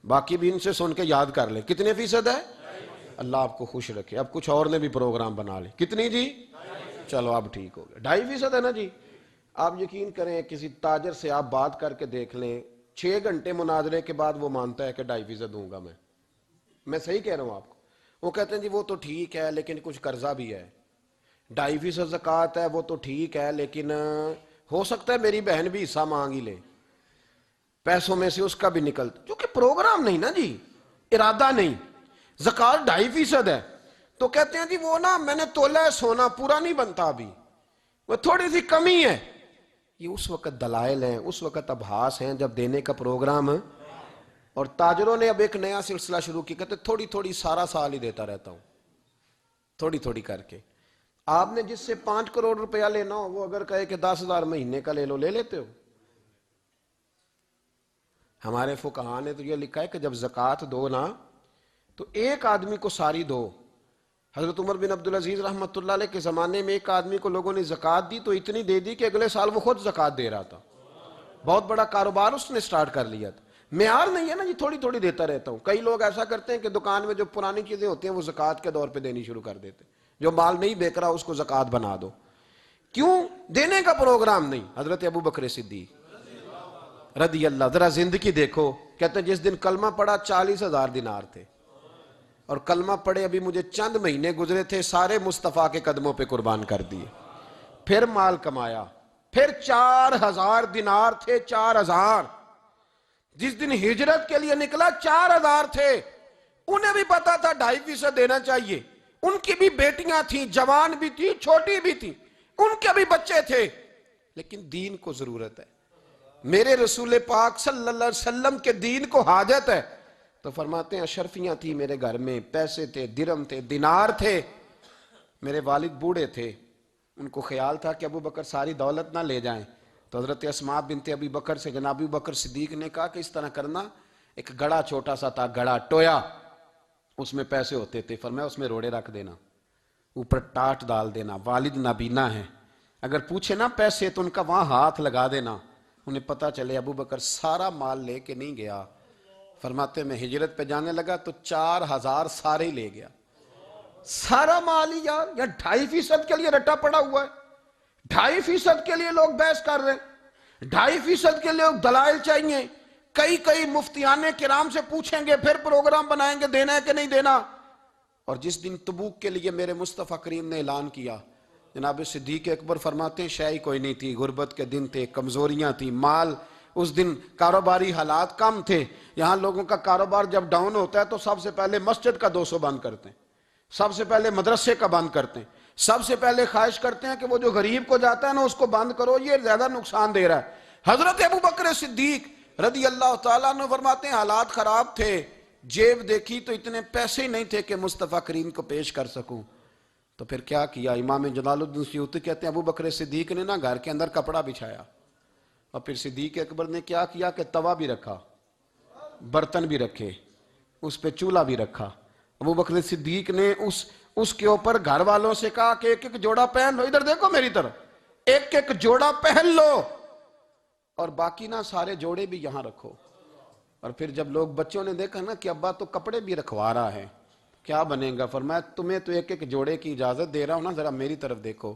باقی بھی ان سے سن کے یاد کر لیں. کتنے فیصد ہے؟ اللہ آپ کو خوش رکھے. اب کچھ اور نے بھی پروگرام بنا لے. کتنی جی؟ چلو اب ٹھیک ہو گیا, 2.5% ہے نا جی. آپ یقین کریں کسی تاجر سے آپ بات کر کے دیکھ لیں, 6 گھنٹے مناظرے کے بعد وہ مانتا ہے کہ 2.5% دوں گا میں صحیح کہہ رہا ہوں آپ کو. وہ کہتے ہیں جی وہ تو ٹھیک ہے لیکن کچھ قرضہ بھی ہے, 2.5% زکوٰۃ ہے وہ تو ٹھیک ہے لیکن ہو سکتا ہے میری بہن بھی حصہ مانگ ہی لے, پیسوں میں سے اس کا بھی نکلتا, کیونکہ پروگرام نہیں نا جی, ارادہ نہیں. زکوٰۃ 2.5% ہے تو کہتے ہیں جی وہ نا میں نے تولا ہے سونا, پورا نہیں بنتا ابھی, وہ تھوڑی سی کمی ہے. یہ اس وقت دلائل ہیں, اس وقت ابحاث ہیں جب دینے کا پروگرام ہے. اور تاجروں نے اب ایک نیا سلسلہ شروع کیا, کہتے تھوڑی تھوڑی سارا سال ہی دیتا رہتا ہوں, تھوڑی تھوڑی کر کے. آپ نے جس سے 5 کروڑ روپیہ لینا ہو وہ اگر کہے کہ 10,000 مہینے کا لے لو, لے لیتے ہو؟ ہمارے فقہاء نے تو یہ لکھا ہے کہ جب زکوٰۃ دو نا تو ایک آدمی کو ساری دو. حضرت عمر بن عبدالعزیز رحمۃ اللہ علیہ کے زمانے میں ایک آدمی کو لوگوں نے زکوٰۃ دی تو اتنی دے دی کہ اگلے سال وہ خود زکوٰۃ دے رہا تھا, بہت بڑا کاروبار اس نے سٹارٹ کر لیا تھا. معیار نہیں ہے نا جی تھوڑی تھوڑی دیتا رہتا ہوں. کئی لوگ ایسا کرتے ہیں کہ دکان میں جو پرانی چیزیں ہوتی ہیں وہ زکوٰۃ کے دور پہ دینی شروع کر دیتے, جو مال نہیں بیک رہا اس کو زکوٰۃ بنا دو. کیوں؟ دینے کا پروگرام نہیں. حضرت ابو بکر صدیق رضی اللہ, ذرا زندگی دیکھو, کہتے ہیں جس دن کلمہ پڑھا 40,000 دینار تھے, اور کلمہ پڑھے ابھی مجھے چند مہینے گزرے تھے, سارے مصطفیٰ کے قدموں پہ قربان کر دیے. پھر مال کمایا, پھر 4,000 دینار تھے, 4,000. جس دن ہجرت کے لیے نکلا 4,000 تھے. انہیں بھی پتا تھا 2.5% دینا چاہیے, ان کی بھی بیٹیاں تھیں, جوان بھی تھی, چھوٹی بھی تھی, ان کے بھی بچے تھے, لیکن دین کو ضرورت ہے. میرے رسول پاک صلی اللہ علیہ وسلم کے دین کو حاجت ہے. تو فرماتے ہیں اشرفیاں تھی میرے گھر میں, پیسے تھے, درم تھے, دینار تھے. میرے والد بوڑھے تھے, ان کو خیال تھا کہ ابو بکر ساری دولت نہ لے جائیں. تو حضرت اسماء بنت ابی بکر سے جناب ابو بکر صدیق نے کہا کہ اس طرح کرنا, ایک گڑا چھوٹا سا تھا, گڑا ٹویا, اس میں پیسے ہوتے تھے. فرمایا اس میں روڑے رکھ دینا, اوپر ٹاٹ ڈال دینا, والد نابینا ہے, اگر پوچھے نا پیسے تو ان کا وہاں ہاتھ لگا دینا, انہیں پتہ چلے ابو بکر سارا مال لے کے نہیں گیا. فرماتے میں ہجرت پہ جانے لگا تو 4000 سارے ہی لے گیا. سارا مال ہی یار 2.5% کے لیے رٹا پڑا ہوا ہے. 2.5% کے لیے لوگ بحث کر رہے ہیں. 2.5% کے لیے لوگ دلائل چاہیے. کئی مفتیان کرام سے پوچھیں گے, پھر پروگرام بنائیں گے دینا ہے کہ نہیں دینا. اور جس دن تبوک کے لیے میرے مصطفیٰ کریم نے اعلان کیا, جناب صدیق اکبر فرماتے ہیں شے کوئی نہیں تھی, غربت کے دن تھے, کمزوریاں تھیں, مال اس دن کاروباری حالات کم تھے. یہاں لوگوں کا کاروبار جب ڈاؤن ہوتا ہے تو سب سے پہلے مسجد کا 200 بند کرتے ہیں, سب سے پہلے مدرسے کا بند کرتے ہیں, سب سے پہلے خواہش کرتے ہیں کہ وہ جو غریب کو جاتا ہے نا اس کو بند کرو, یہ زیادہ نقصان دے رہا ہے. حضرت ابو بکر صدیق رضی اللہ تعالیٰ عنہ فرماتے ہیں حالات خراب تھے, جیب دیکھی تو اتنے پیسے ہی نہیں تھے کہ مصطفیٰ کریم کو پیش کر سکوں. تو پھر کیا کیا؟ امام جلال الدین سیوطی کہتے ہیں ابو بکر صدیق نے نا گھر کے اندر کپڑا بچھایا, اور پھر صدیق اکبر نے کیا کیا کہ توا بھی رکھا, برتن بھی رکھے, اس پہ چولہا بھی رکھا. ابو بکر صدیق نے اس کے اوپر گھر والوں سے کہا کہ ایک ایک جوڑا پہن لو, ادھر دیکھو میری طرف, ایک ایک جوڑا پہن لو, اور باقی نا سارے جوڑے بھی یہاں رکھو. اور پھر جب لوگ بچوں نے دیکھا نا کہ ابا تو کپڑے بھی رکھوا رہا ہے, کیا بنے گا؟ فرمایا تمہیں تو ایک ایک جوڑے کی اجازت دے رہا ہوں نا, ذرا میری طرف دیکھو.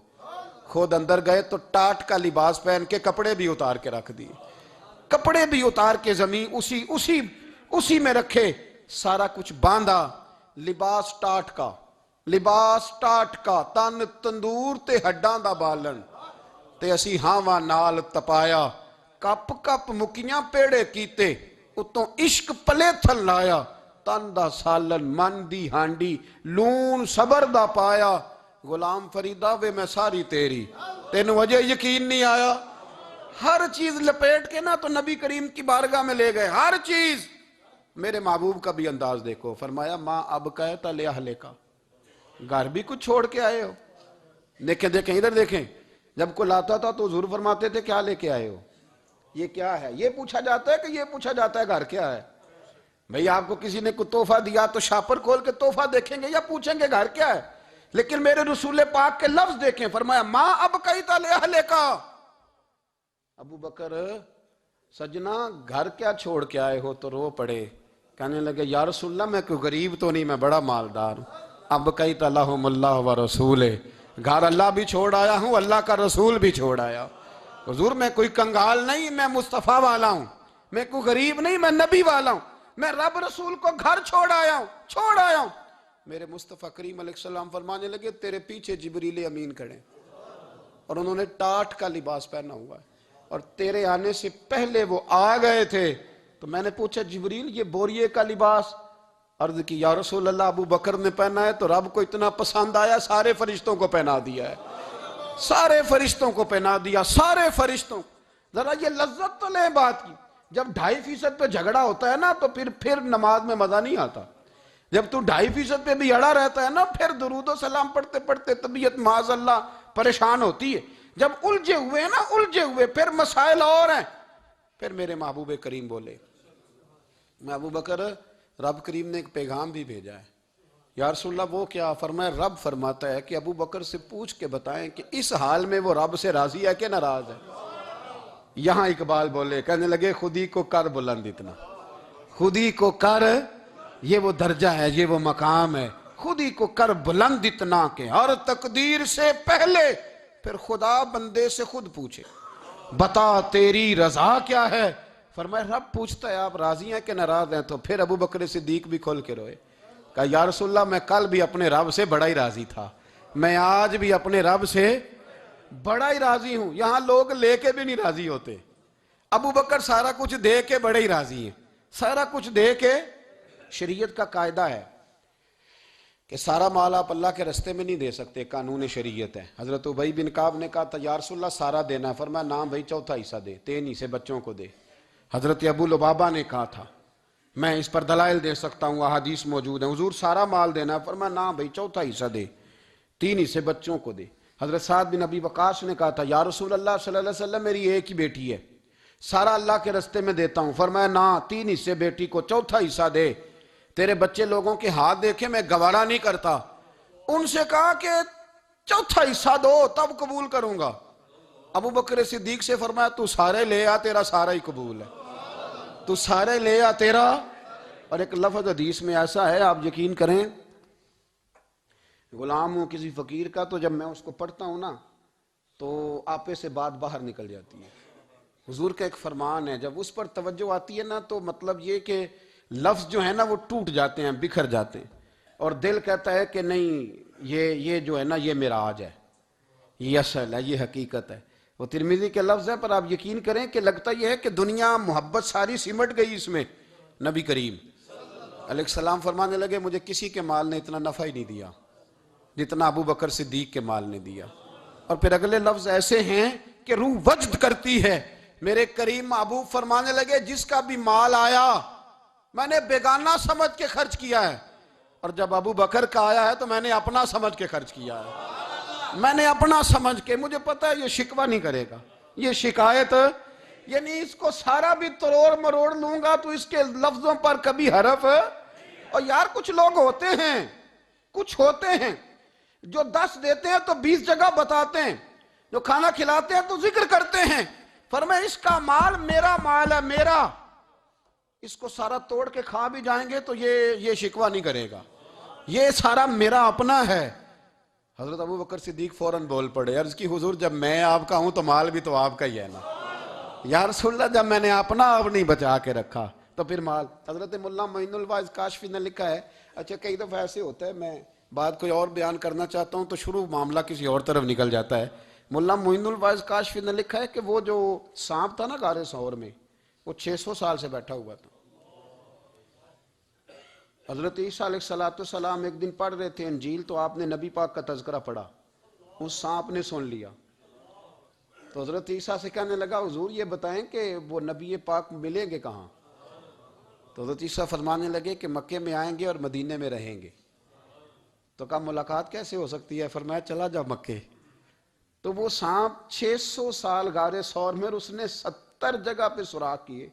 خود اندر گئے تو ٹاٹ کا لباس پہن کے کپڑے بھی اتار کے رکھ دیے, کپڑے بھی اتار کے زمین اسی میں رکھے, سارا کچھ باندھا. لباس ٹاٹ کا, تن تندور تے ہڈاں دا بالن, تے اسی ہاواں نال تپایا, کپ کپ مکیاں پیڑے کیتے, اتوں عشق پلے تھل لایا, تن دا سالن من دی ہانڈی, لون صبر دا پایا. غلام فریدہ وے میں ساری تیری, تینوں وجہ یقین نہیں آیا. ہر چیز لپیٹ کے نا تو نبی کریم کی بارگاہ میں لے گئے, ہر چیز. میرے محبوب کا بھی انداز دیکھو, فرمایا ماں اب کہتا لے اہلے کا, گھر بھی کچھ چھوڑ کے آئے ہو. دیکھیں ادھر دیکھیں, جب کوئی لاتا تھا تو حضور فرماتے تھے کیا لے کے آئے ہو, یہ کیا ہے؟ یہ پوچھا جاتا ہے کہ یہ پوچھا جاتا ہے گھر کیا ہے؟ بھئی آپ کو کسی نے کوئی تحفہ دیا تو شاپر کھول کے تحفہ دیکھیں گے یا پوچھیں گے گھر کیا ہے؟ لیکن میرے رسول پاک کے لفظ دیکھیں, فرمایا ماں اب کہتا لے اہلے کا. ابو بکر سجنا گھر کیا چھوڑ کے آئے ہو؟ تو رو پڑے, کہنے لگے یا رسول اللہ میں کوئی غریب تو نہیں, میں بڑا مالدار ہوں. اب کہتا لہم اللہ و رسولے, گھر اللہ بھی چھوڑ آیا ہوں, اللہ کا رسول بھی چھوڑ آیا. حضور میں کوئی کنگال نہیں, میں مصطفیٰ والا ہوں, میں کوئی غریب نہیں, میں نبی والا ہوں, میں رب رسول کو گھر چھوڑ آیا ہوں. میرے مصطفیٰ کریم علیہ السلام فرمانے لگے تیرے پیچھے جبریل امین کھڑے, اور انہوں نے ٹاٹ کا لباس پہنا ہوا ہے, اور تیرے آنے سے پہلے وہ آ گئے تھے. تو میں نے پوچھا جبریل یہ بوریے کا لباس؟ عرض کی یا رسول اللہ ابو بکر نے پہنا ہے تو رب کو اتنا پسند آیا سارے فرشتوں کو پہنا دیا ہے, سارے فرشتوں کو پہنا دیا, سارے فرشتوں. ذرا یہ لذت تو لیں بات کی, جب 2.5% پہ جھگڑا ہوتا ہے نا تو پھر نماز میں مزہ نہیں آتا. جب تو 2.5% پہ بھی اڑا رہتا ہے نا, پھر درود و سلام پڑھتے پڑھتے طبیعت معاذ اللہ پریشان ہوتی ہے. جب الجھے ہوئے پھر مسائل اور ہیں. پھر میرے محبوب کریم بولے, میں ابو بکر رب کریم نے ایک پیغام بھی بھیجا ہے. یا رسول اللہ وہ کیا؟ فرمایا رب فرماتا ہے کہ ابو بکر سے پوچھ کے بتائیں کہ اس حال میں وہ رب سے راضی ہے کہ ناراض ہے. یہاں اقبال بولے, کہنے لگے خودی کو کر بلند اتنا, خودی کو کر, یہ وہ درجہ ہے, یہ وہ مقام ہے, خودی کو کر بلند اتنا کہ ہر تقدیر سے پہلے پھر خدا بندے سے خود پوچھے بتا تیری رضا کیا ہے. فرمایا رب پوچھتا ہے آپ راضی ہیں کہ ناراض ہیں. تو پھر ابو بکر صدیق بھی کھول کے روئے, کہا یا رسول اللہ میں کل بھی اپنے رب سے بڑا ہی راضی تھا, میں آج بھی اپنے رب سے بڑا ہی راضی ہوں. یہاں لوگ لے کے بھی نہیں راضی ہوتے, ابو بکر سارا کچھ دے کے بڑے ہی راضی ہیں, سارا کچھ دے کے. شریعت کا قاعدہ ہے کہ سارا مال آپ اللہ کے رستے میں نہیں دے سکتے, قانون شریعت ہے. حضرت ابی بن کعب نے کہا تھا یا رسول اللہ سارا دینا ہے. فرمایا نام بھائی چوتھا حصہ دے, 3 حصے بچوں کو دے. حضرت ابو لبابہ نے کہا تھا میں اس پر دلائل دے سکتا ہوں, احادیث موجود ہیں, حضور سارا مال دینا ہے. فرمایا نام بھائی چوتھا حصہ دے, 3 حصے بچوں کو دے. حضرت سعد بن ابی وقاص نے کہا تھا یا رسول اللہ صلی اللہ علیہ وسلم میری ایک ہی بیٹی ہے, سارا اللہ کے رستے میں دیتا ہوں. فرمایا نہ, 3 حصے بیٹی کو, چوتھا حصہ دے. تیرے بچے لوگوں کے ہاتھ دیکھے میں گوارا نہیں کرتا. ان سے کہا کہ چوتھا حصہ دو تب قبول کروں گا. ابو بکر صدیق سے فرمایا تو سارے لے آ، تیرا سارا ہی قبول ہے، تو سارے لے آ تیرا۔ اور ایک لفظ حدیث میں ایسا ہے، آپ یقین کریں، غلام ہوں کسی فقیر کا، تو جب میں اس کو پڑھتا ہوں نا تو آپے سے بات باہر نکل جاتی ہے۔ حضور کا ایک فرمان ہے، جب اس پر توجہ آتی ہے نا تو مطلب یہ کہ لفظ جو ہے نا وہ ٹوٹ جاتے ہیں، بکھر جاتے ہیں، اور دل کہتا ہے کہ نہیں، یہ جو ہے نا یہ معراج ہے، یہ اصل ہے، یہ حقیقت ہے۔ وہ ترمذی کے لفظ ہے، پر آپ یقین کریں کہ لگتا یہ ہے کہ دنیا محبت ساری سمٹ گئی اس میں۔ نبی کریم علیہ السلام فرمانے لگے مجھے کسی کے مال نے اتنا نفع ہی نہیں دیا جتنا ابو بکر صدیق کے مال نے دیا۔ اور پھر اگلے لفظ ایسے ہیں کہ روح وجد کرتی ہے۔ میرے کریم محبوب فرمانے لگے جس کا بھی مال آیا میں نے بیگانہ سمجھ کے خرچ کیا ہے، اور جب ابو بکر کا آیا ہے تو میں نے اپنا سمجھ کے خرچ کیا ہے، میں نے اپنا سمجھ کے، مجھے پتا ہے یہ شکوہ نہیں کرے گا، یہ شکایت، یعنی اس کو سارا بھی تروڑ مروڑ لوں گا تو اس کے لفظوں پر کبھی حرف۔ اور یار کچھ لوگ ہوتے ہیں جو 10 دیتے ہیں تو 20 جگہ بتاتے ہیں، جو کھانا کھلاتے ہیں تو ذکر کرتے ہیں، فرمائے اس کا مال میرا مال ہے، میرا، اس کو سارا توڑ کے کھا بھی جائیں گے تو یہ شکوہ نہیں کرے گا، یہ سارا میرا اپنا ہے۔ حضرت ابو بکر صدیق فوراً بول پڑے، عرض کی حضور جب میں آپ کا ہوں تو مال بھی تو آپ کا ہی ہے نا۔ یا رسول اللہ جب میں نے اپنا آپ نہیں بچا کے رکھا تو پھر مال۔ حضرت مولانا معین الواعظ کاشفی نے لکھا ہے، اچھا کئی دفعہ ایسے ہوتا ہے میں بات کوئی اور بیان کرنا چاہتا ہوں تو شروع معاملہ کسی اور طرف نکل جاتا ہے۔ مولانا معین الواعظ کاشفی نے لکھا ہے کہ وہ جو سانپ تھا نا غار ثور میں، وہ 600 سال سے بیٹھا ہوا تھا۔ حضرت عیسیٰ علیہ السلام ایک دن پڑھ رہے تھے انجیل، تو آپ نے نبی پاک کا تذکرہ پڑھا، اس سانپ نے سن لیا، تو حضرت عیسیٰ سے کہنے لگا حضور یہ بتائیں کہ وہ نبی پاک ملیں گے کہاں؟ تو حضرت عیسیٰ فرمانے لگے کہ مکے میں آئیں گے اور مدینے میں رہیں گے۔ تو کہا ملاقات کیسے ہو سکتی ہے؟ فرمایا چلا جا مکے۔ تو وہ سانپ 600 سال غار ثور میں، اس نے 70 جگہ پہ سوراخ کیے۔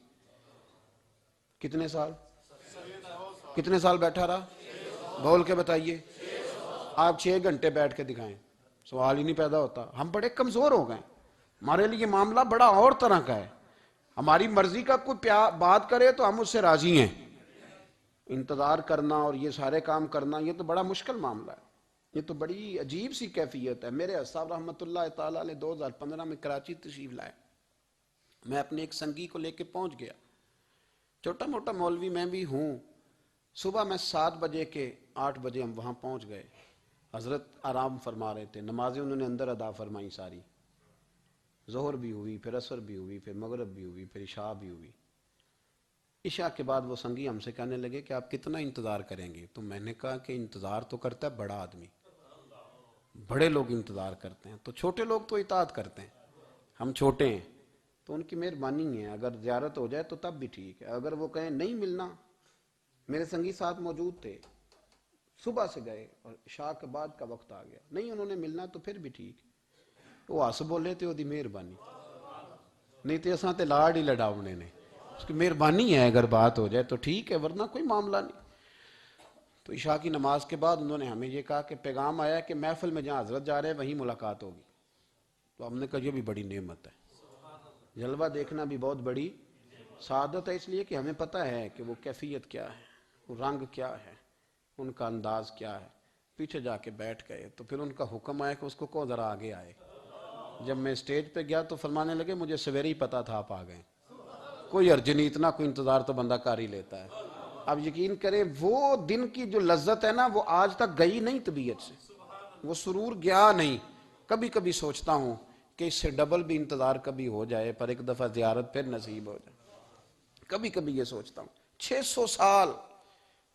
کتنے سال؟ کتنے سال بیٹھا رہا؟ بول کے بتائیے۔ آپ 6 گھنٹے بیٹھ کے دکھائیں، سوال ہی نہیں پیدا ہوتا۔ ہم بڑے کمزور ہو گئے، ہمارے لیے معاملہ بڑا اور طرح کا ہے، ہماری مرضی کا کوئی بات کرے تو ہم اس سے راضی ہیں۔ انتظار کرنا اور یہ سارے کام کرنا یہ تو بڑا مشکل معاملہ ہے، یہ تو بڑی عجیب سی کیفیت ہے۔ میرے صاحب رحمۃ اللہ تعالیٰ علیہ 2015 میں کراچی تشریف لائے، میں اپنے ایک سنگی کو لے کے پہنچ گیا، چھوٹا موٹا مولوی میں بھی ہوں۔ صبح میں 7 بجے کے 8 بجے ہم وہاں پہنچ گئے، حضرت آرام فرما رہے تھے، نمازیں انہوں نے اندر ادا فرمائی ساری، ظہر بھی ہوئی، پھر عصر بھی ہوئی، پھر مغرب بھی ہوئی، پھر عشاء بھی ہوئی۔ عشاء کے بعد وہ سنگی ہم سے کہنے لگے کہ آپ کتنا انتظار کریں گے؟ تو میں نے کہا کہ انتظار تو کرتا ہے بڑا آدمی، بڑے لوگ انتظار کرتے ہیں، تو چھوٹے لوگ تو اطاعت کرتے ہیں، ہم چھوٹے ہیں تو ان کی مہربانی ہے، اگر زیارت ہو جائے تو تب بھی ٹھیک ہے، اگر وہ کہیں نہیں ملنا۔ میرے سنگی ساتھ موجود تھے، صبح سے گئے اور عشاء کے بعد کا وقت آ گیا، نہیں انہوں نے ملنا تو پھر بھی ٹھیک، وہ ہس بولے تھے وہ مہربانی، نہیں تو اساں تے لاڑ ہی لڑاؤنے نے، اس کی مہربانی ہے، اگر بات ہو جائے تو ٹھیک ہے ورنہ کوئی معاملہ نہیں۔ تو عشاء کی نماز کے بعد انہوں نے ہمیں یہ کہا کہ پیغام آیا کہ محفل میں جہاں حضرت جا رہے ہیں وہیں ملاقات ہوگی۔ تو ہم نے کہا یہ بھی بڑی نعمت ہے، جلوہ دیکھنا بھی بہت بڑی سعادت ہے، اس لیے کہ ہمیں پتہ ہے کہ وہ کیفیت کیا ہے، وہ رنگ کیا ہے، ان کا انداز کیا ہے۔ پیچھے جا کے بیٹھ گئے تو پھر ان کا حکم آیا کہ اس کو ذرا آگے آئے۔ جب میں اسٹیج پہ گیا تو فرمانے لگے مجھے سویرے ہی پتا تھا آپ آ گئے، کوئی عرض نہیں، اتنا کوئی انتظار تو بندہ کر ہی لیتا ہے۔ اب یقین کریں وہ دن کی جو لذت ہے نا وہ آج تک گئی نہیں طبیعت سے، وہ سرور گیا نہیں۔ کبھی کبھی سوچتا ہوں کہ اس سے ڈبل بھی انتظار کبھی ہو جائے، پر ایک دفعہ زیارت پھر نصیب ہو جائے، کبھی کبھی یہ سوچتا ہوں۔ 600 سال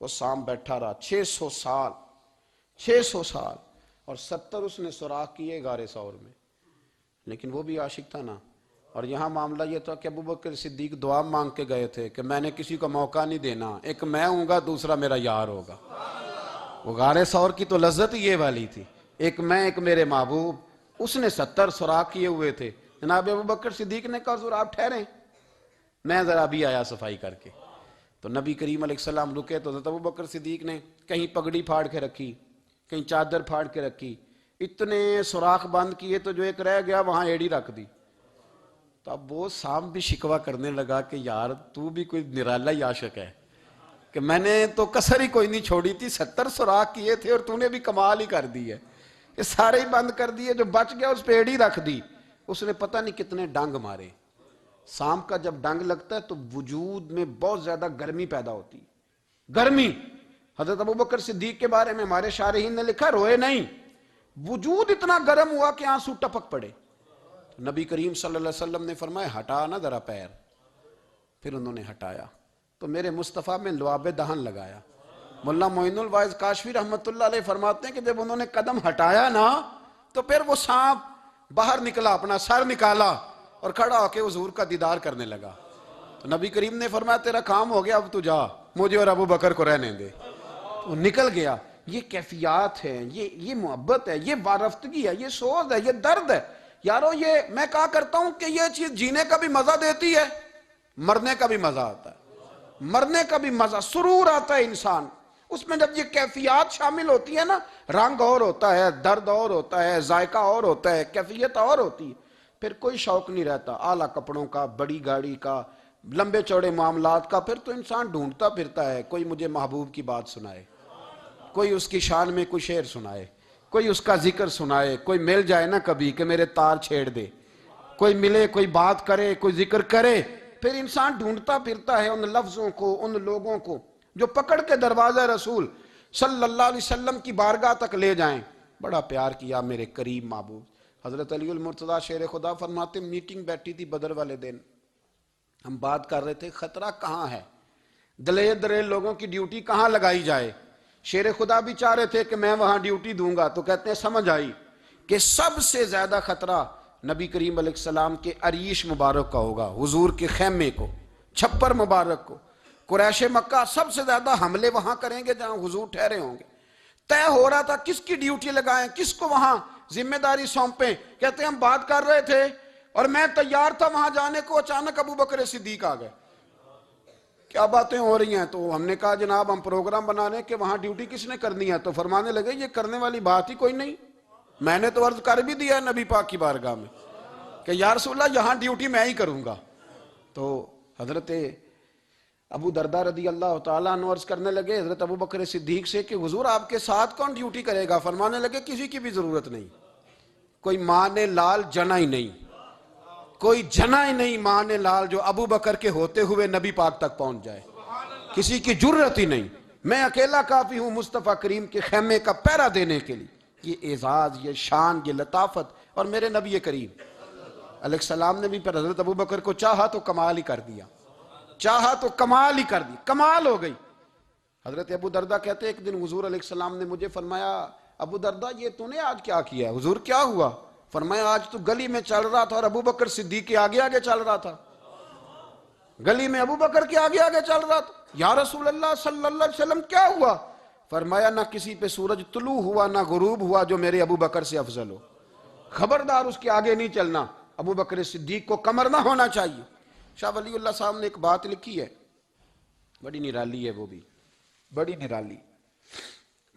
وہ سام بیٹھا رہا، 600 سال، 600 سال، اور 70 اس نے سوراخ کیے غار ثور میں، لیکن وہ بھی عاشق تھا نا۔ اور یہاں معاملہ یہ تھا کہ ابو بکر صدیق دعا مانگ کے گئے تھے کہ میں نے کسی کو موقع نہیں دینا، ایک میں ہوں گا دوسرا میرا یار ہوگا۔ وہ غار ثور کی تو لذت یہ والی تھی، ایک میں ایک میرے محبوب۔ اس نے 70 سوراخ کیے ہوئے تھے، جناب ابو بکر صدیق نے کہا حضور آپ ٹھہریں، میں ذرا بھی آیا صفائی کر کے۔ تو نبی کریم علیہ السلام رکے تو حضرت ابو بکر صدیق نے کہیں پگڑی پھاڑ کے رکھی، کہیں چادر پھاڑ کے رکھی، اتنے سوراخ بند کیے تو جو ایک رہ گیا وہاں ایڑی رکھ دی. تو اب وہ سانپ بھی شکوہ کرنے لگا کہ یار تو بھی کوئی نرالا ہی عاشق ہے کہ میں نے تو کسر ہی کوئی نہیں چھوڑی تھی, 70 سوراخ کیے تھے اور تو نے بھی کمال ہی کر دی ہے, یہ سارے ہی بند کر دیے, جو بچ گیا اس پہ ایڑی رکھ دی. اس نے پتہ نہیں کتنے ڈنگ مارے. سانپ کا جب ڈنگ لگتا ہے تو وجود میں بہت زیادہ گرمی پیدا ہوتی ہے, گرمی. حضرت ابوبکر صدیق کے بارے میں ہمارے شارحین نے لکھا روئے نہیں, وجود اتنا گرم ہوا کہ آنسو ٹپک پڑے. نبی کریم صلی اللہ علیہ وسلم نے فرمایا ہٹا نہ ذرا پیر. پھر انہوں نے ہٹایا تو میرے مصطفیٰ میں لعاب دہن لگایا. مولا معین الواعظ کاشفی رحمت اللہ علیہ فرماتے ہیں کہ جب انہوں نے قدم ہٹایا نا تو پھر وہ سانپ باہر نکلا, اپنا سر نکالا اور کھڑا ہو کے حضور کا دیدار کرنے لگا. تو نبی کریم نے فرمایا تیرا کام ہو گیا, اب تو جا, مجھے اور ابو بکر کو رہنے دے. وہ نکل گیا. یہ کیفیات ہے, یہ محبت ہے, یہ وارفتگی ہے, یہ سوز ہے, یہ درد ہے. یارو یہ میں کہا کرتا ہوں کہ یہ چیز جینے کا بھی مزہ دیتی ہے, مرنے کا بھی مزہ آتا ہے, مرنے کا بھی مزہ, سرور آتا ہے انسان اس میں جب یہ کیفیات شامل ہوتی ہے نا. رنگ اور ہوتا ہے, درد اور ہوتا ہے, ذائقہ اور ہوتا ہے, کیفیت اور ہوتی ہے. پھر کوئی شوق نہیں رہتا اعلیٰ کپڑوں کا, بڑی گاڑی کا, لمبے چوڑے معاملات کا. پھر تو انسان ڈھونڈتا پھرتا ہے کوئی مجھے محبوب کی بات سنائے, کوئی اس کی شان میں کوئی شعر سنائے, کوئی اس کا ذکر سنائے, کوئی مل جائے نا کبھی کہ میرے تار چھیڑ دے, کوئی ملے, کوئی بات کرے, کوئی ذکر کرے. پھر انسان ڈھونڈتا پھرتا ہے ان لفظوں کو, ان لوگوں کو جو پکڑ کے دروازہ رسول صلی اللہ علیہ وسلم کی بارگاہ تک لے جائیں. بڑا پیار کیا میرے کریم محبوب. حضرت علی المرتضیٰ شیر خدا فرماتے میٹنگ بیٹھی تھی بدر والے دن, ہم بات کر رہے تھے خطرہ کہاں ہے, دلیر دلیر لوگوں کی ڈیوٹی کہاں لگائی جائے. شیر خدا بھی چاہ رہے تھے کہ میں وہاں ڈیوٹی دوں گا, تو کہتے ہیں سمجھ آئی کہ سب سے زیادہ خطرہ نبی کریم علیہ السلام کے عریش مبارک کا ہوگا, حضور کے خیمے کو, چھپر مبارک کو. قریش مکہ سب سے زیادہ حملے وہاں کریں گے جہاں حضور ٹھہرے ہوں گے. طے ہو رہا تھا کس کی ڈیوٹی لگائیں, کس کو وہاں ذمہ داری سونپیں. کہتے ہیں ہم بات کر رہے تھے اور میں تیار تھا وہاں جانے کو, اچانک ابو بکر صدیق آ گئے. کیا باتیں ہو رہی ہیں؟ تو ہم نے کہا جناب ہم پروگرام بنا رہے ہیں کہ وہاں ڈیوٹی کس نے کرنی ہے. تو فرمانے لگے یہ کرنے والی بات ہی کوئی نہیں, میں نے تو عرض کر بھی دیا ہے نبی پاک کی بارگاہ میں کہ یا رسول اللہ یہاں ڈیوٹی میں ہی کروں گا. تو حضرت ابو دردہ رضی اللہ تعالیٰ عنہ عرض کرنے لگے حضرت ابو بکر صدیق سے کہ حضور آپ کے ساتھ کون ڈیوٹی کرے گا؟ فرمانے لگے کسی کی بھی ضرورت نہیں, کوئی ماں نے لال جنا ہی نہیں, کوئی جنا ہی نہیں ماں نے لال جو ابو بکر کے ہوتے ہوئے نبی پاک تک پہنچ جائے, کسی کی جرت ہی نہیں. میں اکیلا کافی ہوں مصطفیٰ کریم کے خیمے کا پہرا دینے کے لیے. یہ اعزاز, یہ شان, یہ لطافت. اور میرے نبی کریم علیہ السلام نے بھی پھر حضرت ابو بکر کو چاہا تو کمال ہی کر دیا, چاہا تو کمال ہی کر دی, کمال ہو گئی. حضرت ابو دردہ کہتے ایک دن حضور علیہ السلام نے مجھے فرمایا ابو دردہ یہ تو نے آج کیا کیا ہے؟ حضور کیا ہوا؟ فرمایا آج تو گلی میں چل رہا تھا اور ابو بکر صدیق کے آگے آگے چل رہا تھا, گلی میں ابو بکر کے آگے آگے چل رہا تھا. یا رسول اللہ صلی اللہ علیہ وسلم کیا ہوا؟ فرمایا نہ کسی پہ سورج طلوع ہوا نہ غروب ہوا جو میرے ابو بکر سے افضل ہو, خبردار اس کے آگے نہیں چلنا, ابو بکر صدیق کو کمر نہ ہونا چاہیے. شاہ ولی اللہ صاحب نے ایک بات لکھی ہے, بڑی نرالی ہے, وہ بھی بڑی نرالی.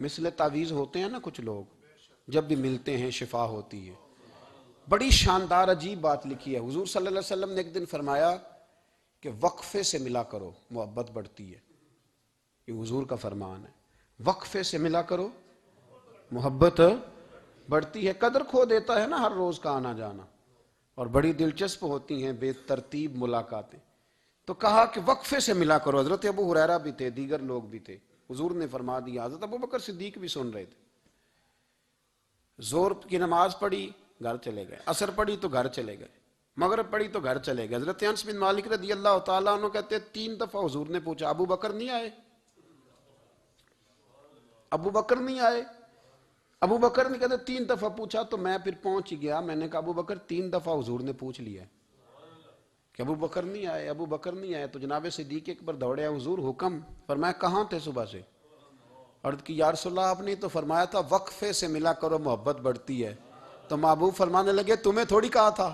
مثل تعویذ ہوتے ہیں نا کچھ لوگ, جب بھی ملتے ہیں شفا ہوتی ہے. بڑی شاندار عجیب بات لکھی ہے. حضور صلی اللہ علیہ وسلم نے ایک دن فرمایا کہ وقفے سے ملا کرو محبت بڑھتی ہے. یہ حضور کا فرمان ہے, وقفے سے ملا کرو محبت بڑھتی ہے. قدر کھو دیتا ہے نا ہر روز کا آنا جانا, اور بڑی دلچسپ ہوتی ہیں بے ترتیب ملاقاتیں. تو کہا کہ وقفے سے ملا کرو. حضرت ابو ہریرہ بھی تھے, دیگر لوگ بھی تھے, حضور نے فرما دیا. حضرت ابو بکر صدیق بھی سن رہے تھے. زور کی نماز پڑھی گھر چلے گئے, عصر پڑھی تو گھر چلے گئے, مغرب پڑھی تو گھر چلے گئے. حضرت انس بن مالک رضی اللہ تعالیٰ عنہ کہتے 3 دفعہ حضور نے پوچھا ابو بکر نہیں آئے, ابو بکر نہیں آئے, ابو بکر نے کہتے 3 دفعہ پوچھا. تو میں پھر پہنچ گیا, میں نے کہا ابو بکر 3 دفعہ حضور نے پوچھ لیا کہ ابو بکر نہیں آئے, ابو بکر نہیں آئے. تو جناب صدیق اکبر دوڑے, حضور حکم. فرمایا کہاں تھے صبح سے؟ عرض کی یا رسول اللہ آپ نے تو فرمایا تھا وقفے سے ملا کرو محبت بڑھتی ہے. تو محبوب فرمانے لگے تمہیں تھوڑی کہا تھا,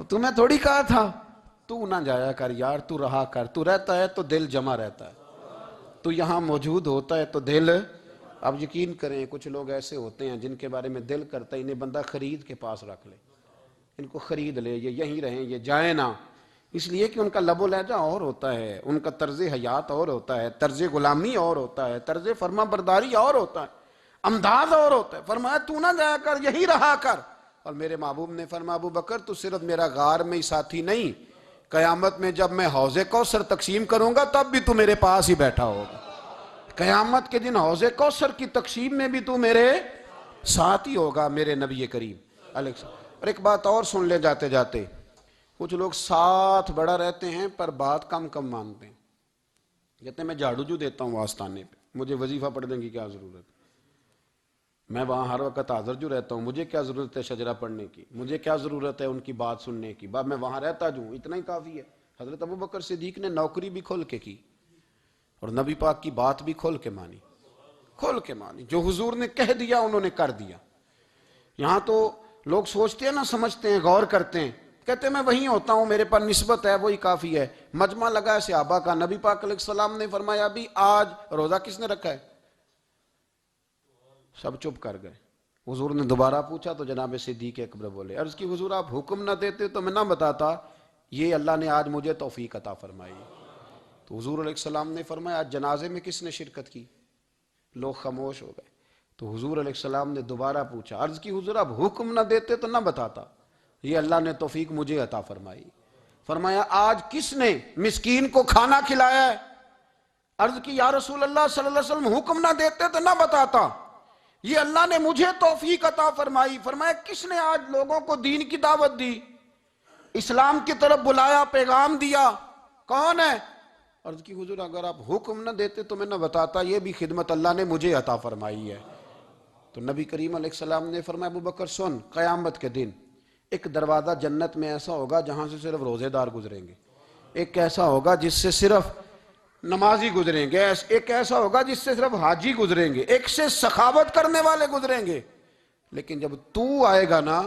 تمہیں تھوڑی کہا تھا, تو نہ جایا کر یار, تو رہا کر. تو رہتا ہے تو دل جمع رہتا ہے, تو یہاں موجود ہوتا ہے تو دل آپ یقین کریں کچھ لوگ ایسے ہوتے ہیں جن کے بارے میں دل کرتا ہے انہیں بندہ خرید کے پاس رکھ لے، ان کو خرید لے، یہ یہیں رہیں، یہ جائیں نہ، اس لیے کہ ان کا لب و لہجہ اور ہوتا ہے، ان کا طرز حیات اور ہوتا ہے، طرز غلامی اور ہوتا ہے، طرز فرما برداری اور ہوتا ہے، انداز اور ہوتا ہے۔ فرمایا تو نہ جایا کر، یہی رہا کر۔ اور میرے محبوب نے فرمایا ابو بکر تو صرف میرا غار میں ہی ساتھی نہیں، قیامت میں جب میں حوض کوثر تقسیم کروں گا تب بھی تو میرے پاس ہی بیٹھا ہوگا، قیامت کے دن حوض کوثر کی تقسیم میں بھی تو میرے ساتھ ہی ہوگا، میرے نبی کریم علیہ السلام۔ اور ایک بات اور سن لے جاتے جاتے، کچھ لوگ ساتھ بڑا رہتے ہیں پر بات کم کم مانتے ہیں، کہتے ہیں میں جھاڑو جو دیتا ہوں آستانے پہ، مجھے وظیفہ پڑھنے کی کیا ضرورت ہے، میں وہاں ہر وقت حاضر جو رہتا ہوں، مجھے کیا ضرورت ہے شجرہ پڑھنے کی، مجھے کیا ضرورت ہے ان کی بات سننے کی، میں وہاں رہتا جو ہوں اتنا ہی کافی ہے۔ حضرت ابو بکر صدیق نے نوکری بھی کھول کے کی اور نبی پاک کی بات بھی کھول کے مانی، کھول کے مانی، جو حضور نے کہہ دیا انہوں نے کر دیا۔ یہاں تو لوگ سوچتے ہیں نہ سمجھتے ہیں، غور کرتے ہیں، کہتے ہیں میں وہیں ہوتا ہوں، میرے پاس نسبت ہے وہی کافی ہے۔ مجمع لگا ہے صحابہ کا، نبی پاک علیہ السلام نے فرمایا ابھی آج روزہ کس نے رکھا ہے؟ سب چپ کر گئے۔ حضور نے دوبارہ پوچھا تو جناب صدیق اکبر بولے، عرض کی حضور آپ حکم نہ دیتے تو میں نہ بتاتا، یہ اللہ نے آج مجھے توفیق عطا فرمائی۔ تو حضور علیہ السلام نے فرمایا آج جنازے میں کس نے شرکت کی؟ لوگ خاموش ہو گئے۔ تو حضور علیہ السلام نے دوبارہ پوچھا، عرض کی حضور آپ حکم نہ دیتے تو نہ بتاتا، یہ اللہ نے توفیق مجھے عطا فرمائی۔ فرمایا آج کس نے مسکین کو کھانا کھلایا ہے؟ عرض کی یا رسول اللہ صلی اللہ علیہ وسلم حکم نہ دیتے تو نہ بتاتا، یہ اللہ نے مجھے توفیق عطا فرمائی۔ فرمایا کس نے آج لوگوں کو دین کی دعوت دی، اسلام کی طرف بلایا، پیغام دیا، کون ہے؟ عرض کی حضور اگر آپ حکم نہ دیتے تو میں نہ بتاتا، یہ بھی خدمت اللہ نے مجھے عطا فرمائی ہے۔ تو نبی کریم علیہ السلام نے فرمایا ابو بکر سن، قیامت کے دن ایک دروازہ جنت میں ایسا ہوگا جہاں سے صرف روزے دار گزریں گے، ایک ایسا ہوگا جس سے صرف نمازی گزریں گے، ایک ایسا ہوگا جس سے صرف حاجی گزریں گے، ایک سے سخاوت کرنے والے گزریں گے۔ لیکن جب تو آئے گا نا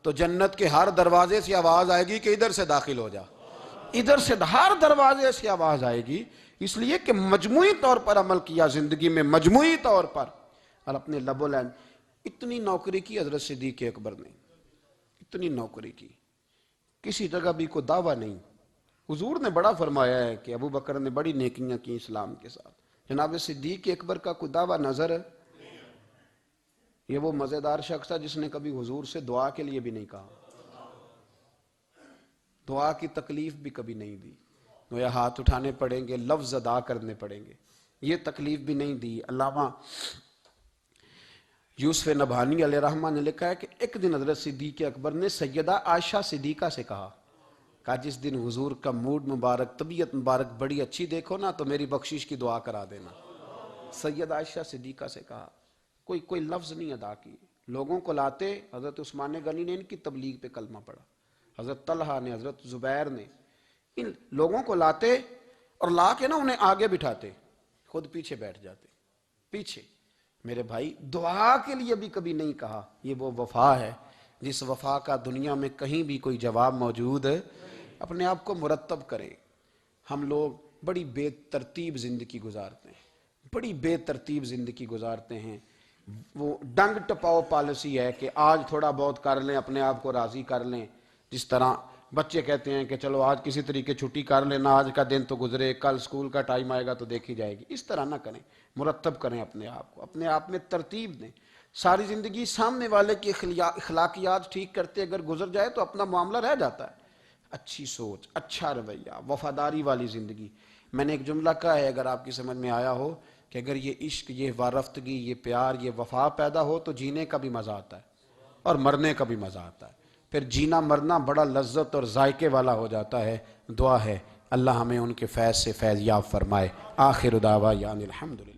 تو جنت کے ہر دروازے سے آواز آئے گی کہ ادھر سے داخل ہو جا، ادھر سے، ہر دروازے سے آواز آئے گی، اس لیے کہ مجموعی طور پر عمل کیا زندگی میں، مجموعی طور پر، اور اپنے لب و لہجے۔ اتنی نوکری کی حضرت صدیق اکبر نے، اتنی نوکری کی، کسی جگہ بھی کوئی دعویٰ نہیں۔ حضور نے بڑا فرمایا ہے کہ ابو بکر نے بڑی نیکیاں کی اسلام کے ساتھ، جناب صدیق اکبر کا کوئی دعویٰ نظر ہے؟ یہ وہ مزیدار شخص تھا جس نے کبھی حضور سے دعا کے لیے بھی نہیں کہا، دعا کی تکلیف بھی کبھی نہیں دی، گویا ہاتھ اٹھانے پڑیں گے، لفظ ادا کرنے پڑیں گے، یہ تکلیف بھی نہیں دی۔ علامہ یوسف نبہانی علیہ رحمہ نے لکھا ہے کہ ایک دن حضرت صدیق اکبر نے سیدہ عائشہ صدیقہ سے کہا جس دن حضور کا موڈ مبارک، طبیعت مبارک بڑی اچھی دیکھو نا تو میری بخشش کی دعا کرا دینا۔ سیدہ عائشہ صدیقہ سے کہا، کوئی لفظ نہیں ادا کی، لوگوں کو لاتے، حضرت عثمان غنی نے ان کی تبلیغ پہ کلمہ پڑھا، حضرت طلحہ نے، حضرت زبیر نے، ان لوگوں کو لاتے اور لا کے نا انہیں آگے بٹھاتے، خود پیچھے بیٹھ جاتے، پیچھے۔ میرے بھائی دعا کے لیے بھی کبھی نہیں کہا، یہ وہ وفا ہے جس وفا کا دنیا میں کہیں بھی کوئی جواب موجود ہے۔ اپنے آپ کو مرتب کریں۔ ہم لوگ بڑی بے ترتیب زندگی گزارتے ہیں، بڑی بے ترتیب زندگی گزارتے ہیں، وہ ڈنگ ٹپاؤ پالیسی ہے کہ آج تھوڑا بہت کر لیں، اپنے آپ کو راضی کر لیں، جس طرح بچے کہتے ہیں کہ چلو آج کسی طریقے چھٹی کر لینا، آج کا دن تو گزرے، کل سکول کا ٹائم آئے گا تو دیکھی جائے گی۔ اس طرح نہ کریں، مرتب کریں اپنے آپ کو، اپنے آپ میں ترتیب دیں۔ ساری زندگی سامنے والے کی اخلاقیات ٹھیک کرتے اگر گزر جائے تو اپنا معاملہ رہ جاتا ہے۔ اچھی سوچ، اچھا رویہ، وفاداری والی زندگی۔ میں نے ایک جملہ کہا ہے، اگر آپ کی سمجھ میں آیا ہو، کہ اگر یہ عشق، یہ وارفتگی، یہ پیار، یہ وفا پیدا ہو تو جینے کا بھی مزہ آتا ہے اور مرنے کا بھی مزہ آتا ہے، پھر جینا مرنا بڑا لذت اور ذائقے والا ہو جاتا ہے۔ دعا ہے اللہ ہمیں ان کے فیض سے فیض یاب فرمائے۔ آخر دعوانا الحمدللہ۔